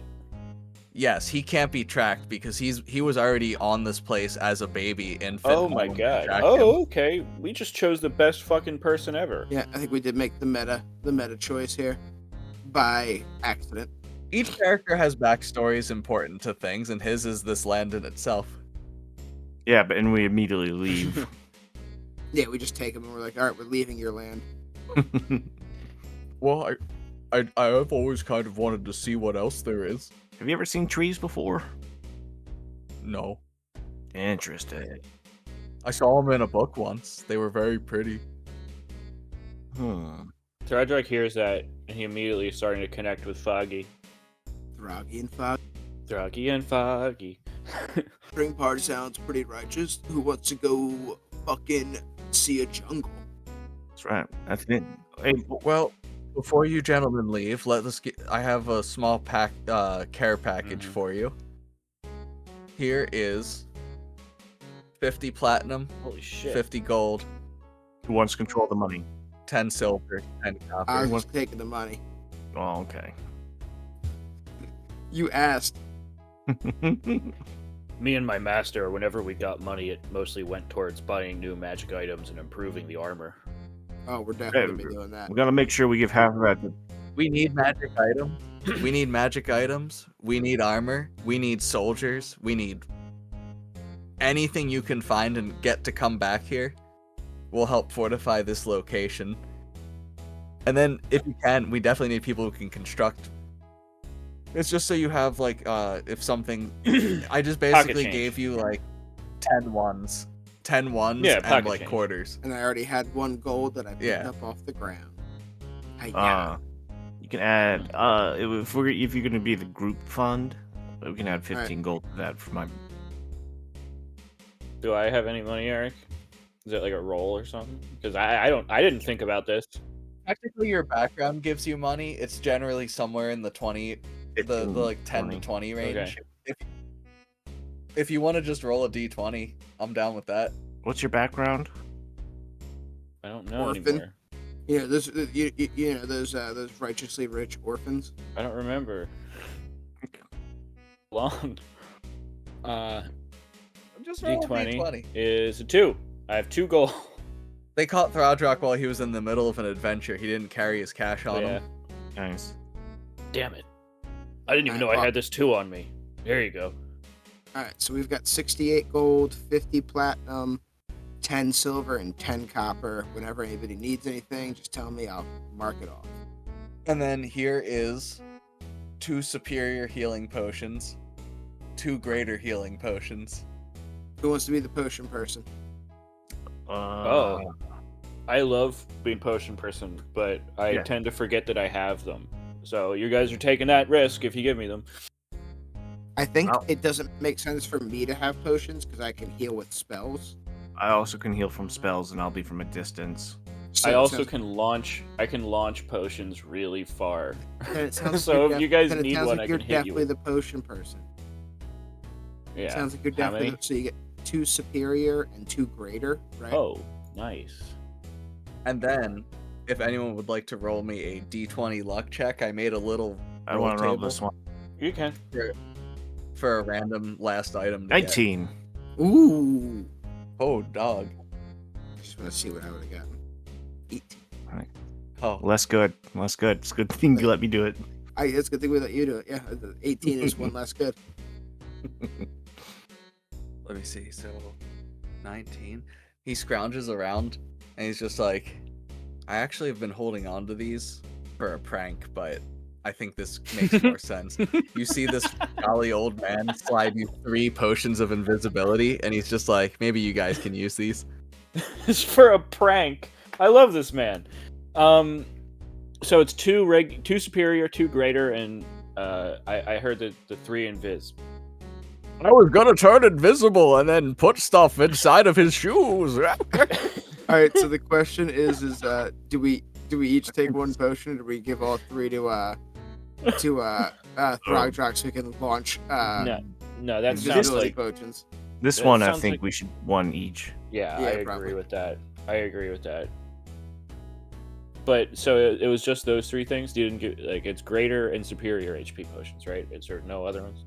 Speaker 1: Yes, he can't be tracked because he was already on this place as a baby infant.
Speaker 3: Oh my
Speaker 1: when we
Speaker 3: god.
Speaker 1: tracked
Speaker 3: Oh,
Speaker 1: him.
Speaker 3: okay. We just chose the best fucking person ever.
Speaker 2: Yeah, I think we did make the meta choice here by accident.
Speaker 1: Each character has backstories important to things, and his is this land in itself.
Speaker 4: Yeah, but and we immediately leave.
Speaker 2: Yeah, we just take them and we're like, all right, we're leaving your land.
Speaker 1: Well, I've always kind of wanted to see what else there is.
Speaker 4: Have you ever seen trees before?
Speaker 1: No,
Speaker 4: Interesting.
Speaker 1: I saw them in a book once. They were very pretty.
Speaker 3: Tradrak hears that, and he immediately is starting to connect with Foggy.
Speaker 2: Throggy and Fog.
Speaker 3: Throggy and Foggy.
Speaker 2: String party sounds pretty righteous. Who wants to go fucking see a jungle?
Speaker 4: That's right. That's it. Hey,
Speaker 1: Well, before you gentlemen leave, I have a small care package
Speaker 3: Mhm.
Speaker 1: for you. Here is 50 platinum,
Speaker 3: Holy shit.
Speaker 1: 50 gold,
Speaker 4: who wants control of the money?
Speaker 1: 10 silver, 10 copper.
Speaker 2: I was taking the money.
Speaker 4: Oh, okay.
Speaker 2: You asked.
Speaker 3: Me and my master, whenever we got money, it mostly went towards buying new magic items and improving the armor.
Speaker 2: Oh, we're definitely gonna be doing that.
Speaker 4: We gotta make sure we give half of that.
Speaker 1: We need magic items. We need magic items. We need armor. We need soldiers. We need anything you can find and get to come back here. Will help fortify this location. And then, if you can, we definitely need people who can construct. It's just so you have, like, if something... I just basically
Speaker 3: change.
Speaker 1: gave you, like, 10 ones. 10 ones
Speaker 3: Yeah,
Speaker 1: and,
Speaker 3: pocket
Speaker 1: like,
Speaker 3: change.
Speaker 1: quarters.
Speaker 2: And I already had one gold that I picked
Speaker 1: Yeah.
Speaker 2: up off the ground. Hi-ya.
Speaker 4: You can add if you're gonna be the group fund, we can add 15 gold to that for my.
Speaker 3: Do I have any money, Eric? Is it like a roll or something? Because I didn't think about this.
Speaker 1: Technically, your background gives you money. It's generally somewhere in the 20... the
Speaker 4: 15,
Speaker 1: like 10 to 20 range. If you want to just roll a d20, I'm down with that.
Speaker 4: What's your background?
Speaker 3: I don't know
Speaker 2: Orphan.
Speaker 3: anymore.
Speaker 2: You know, you know those righteously rich orphans.
Speaker 3: I don't remember. Long.
Speaker 1: Just roll a
Speaker 3: D20
Speaker 1: d20.
Speaker 3: is a 2. I have 2 gold.
Speaker 1: They caught Thraldrak while he was in the middle of an adventure. He didn't carry his cash on
Speaker 3: Yeah.
Speaker 1: him.
Speaker 4: Nice.
Speaker 3: Damn it. I didn't even know I had this 2 on me. There you go.
Speaker 2: All right, so we've got 68 gold, 50 platinum, 10 silver, and 10 copper. Whenever anybody needs anything, just tell me. I'll mark it off.
Speaker 1: And then here is 2 superior healing potions, 2 greater healing potions.
Speaker 2: Who wants to be the potion person?
Speaker 3: Oh. I love being potion person, but I
Speaker 4: Yeah.
Speaker 3: tend to forget that I have them. So you guys are taking that risk if you give me them.
Speaker 2: I think
Speaker 4: Wow.
Speaker 2: it doesn't make sense for me to have potions because I can heal with spells.
Speaker 4: I also can heal from spells, and I'll be from a distance.
Speaker 2: So
Speaker 3: I
Speaker 2: it
Speaker 3: also
Speaker 2: sounds-
Speaker 3: can launch potions really far.
Speaker 2: then it sounds
Speaker 3: So
Speaker 2: like
Speaker 3: if you guys
Speaker 2: then it
Speaker 3: need
Speaker 2: sounds
Speaker 3: one,
Speaker 2: like
Speaker 3: I
Speaker 2: you're
Speaker 3: can hit you
Speaker 2: definitely
Speaker 3: with.
Speaker 2: the potion person.
Speaker 3: Yeah.
Speaker 2: Sounds like you're
Speaker 3: How
Speaker 2: definitely
Speaker 3: many?
Speaker 2: so you get 2 superior and 2 greater, right?
Speaker 3: Oh, nice.
Speaker 1: And then, if anyone would like to roll me a d20 luck check, I made a little
Speaker 4: I
Speaker 1: roll
Speaker 4: want to roll
Speaker 1: table
Speaker 4: this one.
Speaker 3: You can.
Speaker 1: for a random last item. To get.
Speaker 4: 19.
Speaker 2: Ooh.
Speaker 1: Oh, dog.
Speaker 2: I just want to see what I would have gotten. 18.
Speaker 1: Oh,
Speaker 4: Less good. Less good. It's a good thing you let me do it.
Speaker 2: It's a good thing we let you do it. Yeah, 18 is one less good.
Speaker 1: let me see. So, 19. He scrounges around and he's just like, I actually have been holding on to these for a prank, but I think this makes more sense. You see this jolly old man slide you 3 potions of invisibility, and he's just like, maybe you guys can use these.
Speaker 3: It's for a prank. I love this man. So it's 2 superior, 2 greater, and I heard the 3 invis.
Speaker 1: I was gonna turn invisible and then put stuff inside of his shoes.
Speaker 2: All right, so the question is do we each take 1 potion, or do we give all 3 to Throgdrox so we can launch
Speaker 3: No, that sounds
Speaker 2: invisibility
Speaker 3: like
Speaker 2: potions?
Speaker 4: This
Speaker 3: That
Speaker 4: one, I
Speaker 3: sounds
Speaker 4: think
Speaker 3: like-
Speaker 4: we should one each.
Speaker 3: Yeah,
Speaker 2: Yeah,
Speaker 3: I agree
Speaker 2: probably.
Speaker 3: with that. I agree with that. But so it was just those three things. You didn't get like it's greater and superior HP potions, right? Is there no other ones?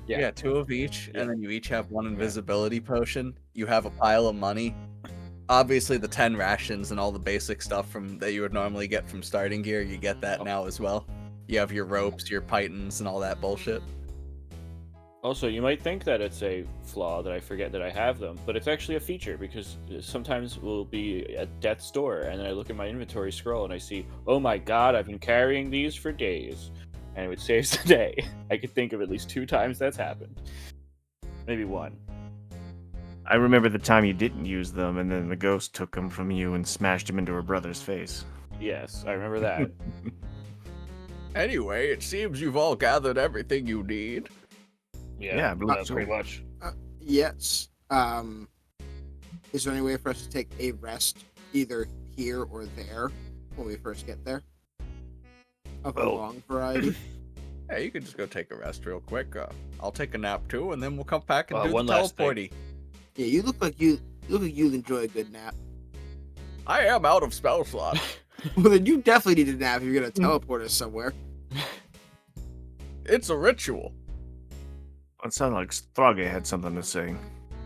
Speaker 1: Yeah, 2 of each,
Speaker 3: Yeah.
Speaker 1: and then you each have 1 invisibility potion. You have a pile of money. Obviously, the 10 rations and all the basic stuff from that you would normally get from starting gear, you get that now as well. You have your ropes, your pythons, and all that bullshit.
Speaker 3: Also, you might think that it's a flaw that I forget that I have them, but it's actually a feature because sometimes we'll be at death's door, and then I look at my inventory scroll and I see, oh my god, I've been carrying these for days, and it saves the day. I could think of at least 2 times that's happened, maybe 1.
Speaker 4: I remember the time you didn't use them, and then the ghost took them from you and smashed them into her brother's face.
Speaker 3: Yes, I remember that.
Speaker 1: Anyway, it seems you've all gathered everything you need.
Speaker 4: Yeah, I believe so.
Speaker 3: pretty much.
Speaker 2: Yes. Is there any way for us to take a rest either here or there when we first get there? Of a
Speaker 4: Well-
Speaker 2: long variety?
Speaker 1: Hey, you can just go take a rest real quick. I'll take a nap too, and then we'll come back and do
Speaker 3: one
Speaker 1: the
Speaker 3: last thing.
Speaker 1: teleporty.
Speaker 2: Yeah, you look like you enjoy a good nap.
Speaker 1: I am out of spell slots.
Speaker 2: Well, then you definitely need a nap if you're gonna teleport us somewhere.
Speaker 1: It's a ritual.
Speaker 4: It sounded like Thrage had something to say.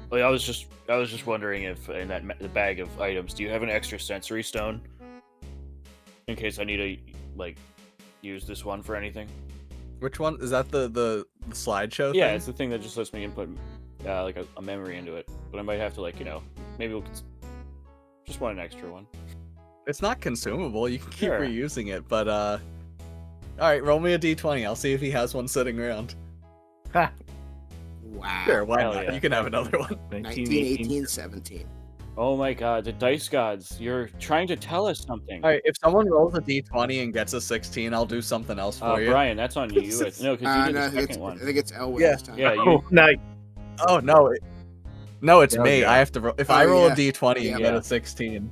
Speaker 3: Well, I was just wondering if in the bag of items, do you have an extra sensory stone in case I need to use this one for anything?
Speaker 1: Which one is that? The slideshow?
Speaker 3: Yeah,
Speaker 1: thing?
Speaker 3: it's the thing that just lets me input a memory into it. But I might have to maybe we'll just want an extra one.
Speaker 1: It's not consumable. You can keep
Speaker 3: Sure.
Speaker 1: reusing it, but all right, roll me a d20. I'll see if he has one sitting around.
Speaker 4: Ha!
Speaker 2: Wow.
Speaker 1: Sure, why
Speaker 3: Hell
Speaker 1: not?
Speaker 3: yeah.
Speaker 1: You can have another one.
Speaker 2: 19, 18, 17.
Speaker 3: Oh my god, the dice gods! You're trying to tell us something.
Speaker 1: All right, if someone rolls a d20 and gets a 16, I'll do something else for you.
Speaker 3: Brian, that's on you. No, because you did
Speaker 2: No,
Speaker 3: the
Speaker 2: I think
Speaker 3: second one.
Speaker 2: it's Elwin
Speaker 1: Yeah.
Speaker 2: this time.
Speaker 3: Yeah, you.
Speaker 4: Oh, nice.
Speaker 1: Oh no, no, it's
Speaker 4: Oh,
Speaker 1: me.
Speaker 4: yeah.
Speaker 1: I have to. If
Speaker 2: Oh,
Speaker 1: I roll
Speaker 2: yeah.
Speaker 1: a d20 and get
Speaker 3: Yeah.
Speaker 1: a 16,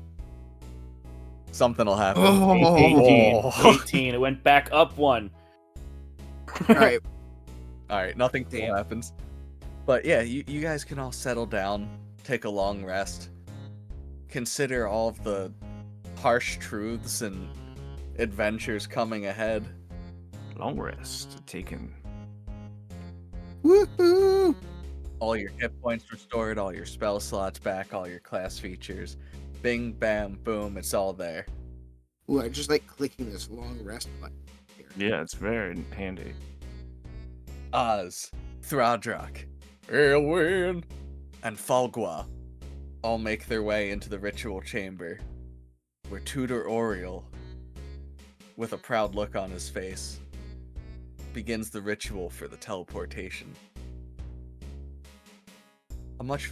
Speaker 1: something will happen.
Speaker 2: Oh.
Speaker 3: 18. It went back up 1.
Speaker 2: All right.
Speaker 1: All right, nothing cool
Speaker 2: Damn.
Speaker 1: happens. But yeah, you guys can all settle down, take a long rest, consider all of the harsh truths and adventures coming ahead.
Speaker 4: Long rest taken.
Speaker 2: Woohoo!
Speaker 1: All your hit points restored, all your spell slots back, all your class features. Bing, bam, boom, it's all there.
Speaker 2: Ooh, I just like clicking this long rest button here.
Speaker 4: Yeah, it's very handy.
Speaker 1: Oz, Thradrak, Aelwyn, and Falgwa all make their way into the ritual chamber, where Tutor Oriel, with a proud look on his face, begins the ritual for the teleportation. A much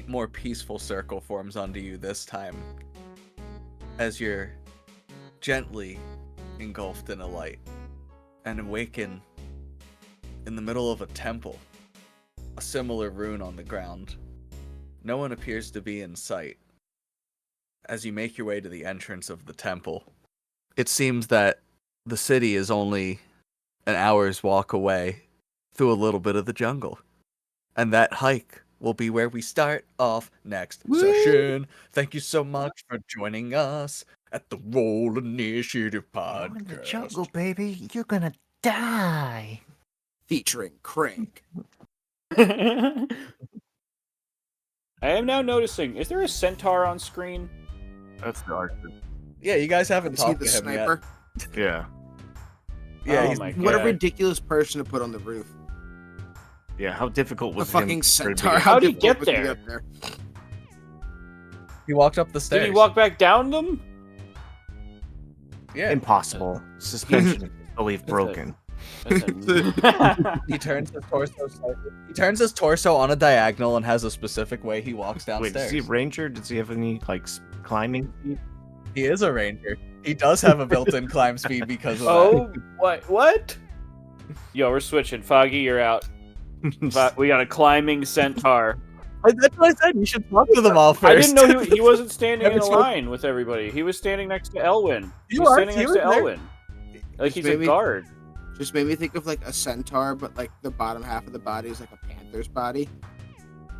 Speaker 1: more peaceful circle forms onto you this time, as you're gently engulfed in a light, and awaken in the middle of a temple, a similar rune on the ground. No one appears to be in sight. As you make your way to the entrance of the temple, it seems that the city is only an hour's walk away through a little bit of the jungle. And that hike will be where we start off next session. Thank you so much for joining us at the Roll Initiative
Speaker 4: You're in the
Speaker 1: podcast.
Speaker 4: jungle, baby. You're gonna die.
Speaker 2: Featuring Craig.
Speaker 3: I am now noticing. Is there a centaur on screen?
Speaker 4: That's the archer.
Speaker 1: Yeah, you guys haven't
Speaker 2: Is he
Speaker 1: talked
Speaker 2: the
Speaker 1: to him
Speaker 2: sniper?
Speaker 4: Yeah.
Speaker 1: yet. Yeah,
Speaker 3: Oh
Speaker 1: he's
Speaker 3: my
Speaker 2: What a
Speaker 3: God.
Speaker 2: ridiculous person to put on the roof.
Speaker 4: Yeah, how difficult
Speaker 2: The
Speaker 4: was
Speaker 2: fucking
Speaker 4: him?
Speaker 2: centaur.
Speaker 3: How'd he
Speaker 2: difficult
Speaker 3: get
Speaker 2: was he
Speaker 3: there?
Speaker 2: up there?
Speaker 1: he walked up the stairs.
Speaker 3: Did he walk back down them?
Speaker 1: Yeah.
Speaker 4: Impossible. Suspension of disbelief broken.
Speaker 3: That's a...
Speaker 1: He turns his torso. He turns his torso on a diagonal and has a specific way he walks
Speaker 4: Wait,
Speaker 1: downstairs.
Speaker 4: is he a ranger? Does he have any climbing feat?
Speaker 1: He is a ranger. He does have a built-in climb speed because of
Speaker 3: Oh, what? Yo, we're switching. Foggy, you're out. We got a climbing centaur.
Speaker 1: that. That's what I said. You should talk to them all first.
Speaker 3: I didn't know he wasn't standing in a
Speaker 1: Never
Speaker 3: line with everybody. He was standing next to Elwyn.
Speaker 1: He
Speaker 3: He was
Speaker 1: was,
Speaker 3: standing
Speaker 1: he
Speaker 3: next to
Speaker 1: was there.
Speaker 3: Elwyn. Like he's a
Speaker 2: Maybe-
Speaker 3: guard.
Speaker 2: Just made me think of like a centaur, but like the bottom half of the body is like a panther's body.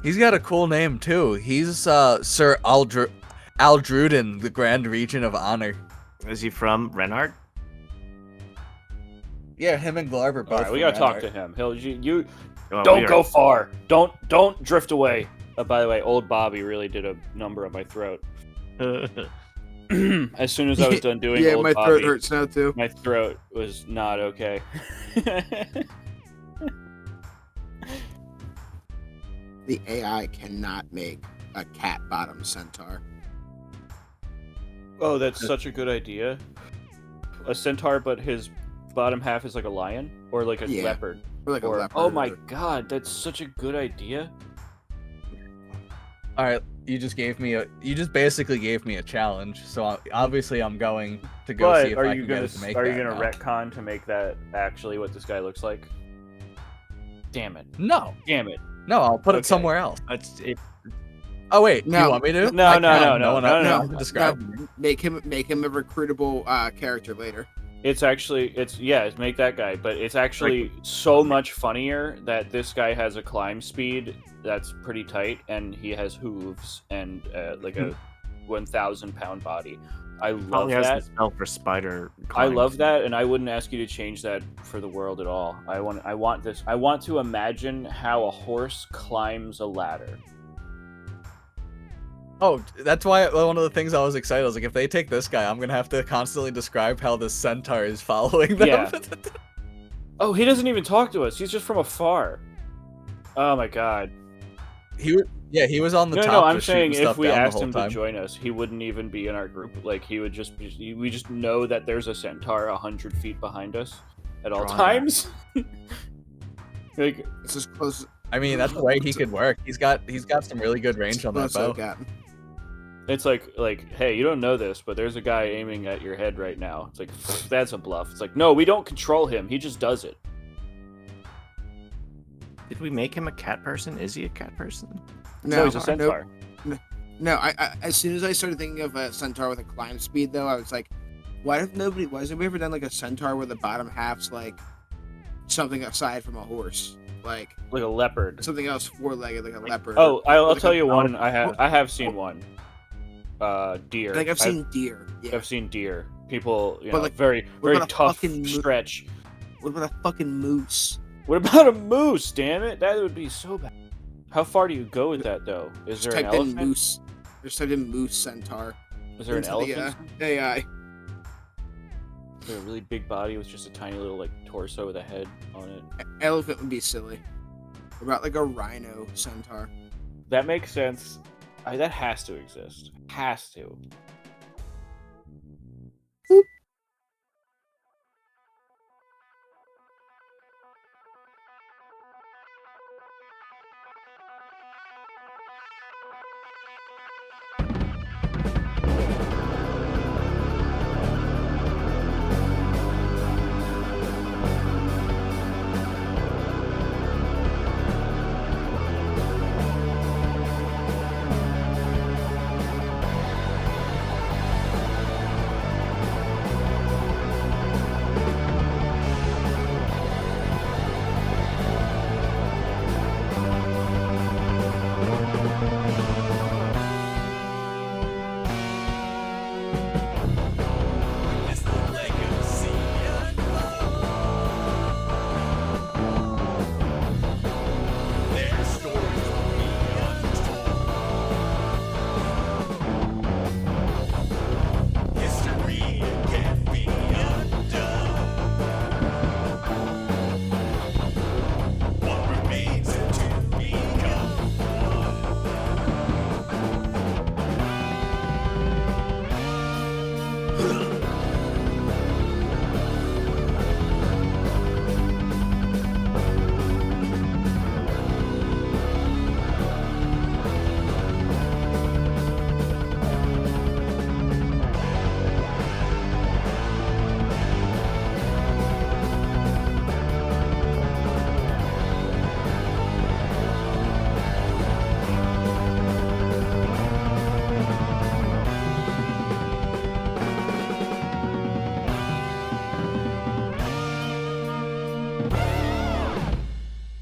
Speaker 1: He's got a cool name too. He's Sir Aldruden, the Grand Regent of Honor.
Speaker 4: Is he from Renard?
Speaker 1: Yeah, him and Glarb are both.
Speaker 3: All right, we
Speaker 1: from
Speaker 3: gotta talk
Speaker 1: Renard.
Speaker 3: to him. You
Speaker 4: Oh,
Speaker 3: don't
Speaker 4: we
Speaker 3: go
Speaker 4: are-
Speaker 3: far. Don't drift away. By the way, old Bobby really did a number on my throat. As soon as I was done doing
Speaker 2: yeah,
Speaker 3: old
Speaker 2: my
Speaker 3: Bobby,
Speaker 2: throat hurts now too.
Speaker 3: my throat was not okay.
Speaker 2: The AI cannot make a cat bottom centaur.
Speaker 3: Oh, that's such a good idea. A centaur, but his bottom half is like a lion or like a
Speaker 2: Yeah.
Speaker 3: leopard.
Speaker 2: Or like a
Speaker 3: Or,
Speaker 2: leopard.
Speaker 3: oh my god, that's such a good idea.
Speaker 1: All right, you just basically gave me a challenge. So obviously I'm going to go see
Speaker 3: But
Speaker 1: if
Speaker 3: are
Speaker 1: I
Speaker 3: you
Speaker 1: can
Speaker 3: gonna
Speaker 1: get it to make
Speaker 3: are you
Speaker 1: that
Speaker 3: gonna
Speaker 1: now.
Speaker 3: retcon to make that actually what this guy looks like? Damn it!
Speaker 1: No,
Speaker 3: Damn it!
Speaker 1: I'll put
Speaker 3: Okay.
Speaker 1: it somewhere else.
Speaker 4: That's it.
Speaker 1: Oh wait, do
Speaker 2: No.
Speaker 1: you want me to?
Speaker 3: No,
Speaker 1: I
Speaker 3: no,
Speaker 1: can.
Speaker 3: no,
Speaker 1: no,
Speaker 3: no,
Speaker 1: one
Speaker 3: no,
Speaker 1: else
Speaker 3: no.
Speaker 1: can describe me.
Speaker 2: Make him a recruitable character later.
Speaker 3: It's make that guy, but it's actually so much funnier that this guy has a climb speed that's pretty tight, and he has hooves and like a 1,000-pound body. I love
Speaker 4: Probably has the
Speaker 3: that.
Speaker 4: spell for spider.
Speaker 3: I
Speaker 4: climb.
Speaker 3: love that, and I wouldn't ask you to change that for the world at all. I want this. I want to imagine how a horse climbs a ladder.
Speaker 1: Oh, that's why one of the things I was excited. I was like, if they take this guy, I'm gonna have to constantly describe how the centaur is following them.
Speaker 3: Yeah. Oh, he doesn't even talk to us. He's just from afar. Oh my god.
Speaker 1: he was on the
Speaker 3: No,
Speaker 1: top.
Speaker 3: no, I'm
Speaker 1: just shooting
Speaker 3: saying if
Speaker 1: stuff
Speaker 3: we
Speaker 1: down the
Speaker 3: asked
Speaker 1: whole
Speaker 3: him
Speaker 1: time.
Speaker 3: to join us, he wouldn't even be in our group. Like, he would we just know that there's a centaur 100 feet behind us at all
Speaker 4: Draw
Speaker 3: times. Like,
Speaker 2: It's as close.
Speaker 1: I mean, that's the way he could work. He's got some really good range on that
Speaker 2: close
Speaker 1: bow.
Speaker 2: I've gotten.
Speaker 3: it's like, hey, you don't know this, but there's a guy aiming at your head right now. It's like, that's a bluff. It's like, no, we don't control him. He just does it.
Speaker 4: Did we make him a cat person? Is he a cat person?
Speaker 3: No, he's a centaur.
Speaker 2: No, I as soon as I started thinking of a centaur with a climb speed, though, I was like, why has nobody ever done like a centaur where the bottom half's like something aside from a horse, like
Speaker 3: Like a leopard.
Speaker 2: something else four-legged, like a leopard?
Speaker 3: Oh, I'll
Speaker 2: like
Speaker 3: tell
Speaker 2: a-
Speaker 3: you one. I have seen one. Deer.
Speaker 2: I think I've seen deer. Yeah.
Speaker 3: I've seen deer. People, you
Speaker 2: But,
Speaker 3: know,
Speaker 2: like,
Speaker 3: very
Speaker 2: what
Speaker 3: very
Speaker 2: about a
Speaker 3: tough
Speaker 2: fucking
Speaker 3: stretch.
Speaker 2: What about a fucking moose?
Speaker 3: What about a moose? Damn it, that would be so bad. How far do you go with that, though? Is
Speaker 2: Just
Speaker 3: there an
Speaker 2: typed in
Speaker 3: elephant?
Speaker 2: moose. Just typed in moose centaur.
Speaker 3: Is there an
Speaker 2: into the,
Speaker 3: elephant?
Speaker 2: AI.
Speaker 3: Is there a really big body with just a tiny little like torso with a head on it?
Speaker 2: Elephant would be silly. What about like a rhino centaur?
Speaker 3: That makes sense. That has to exist. Has to.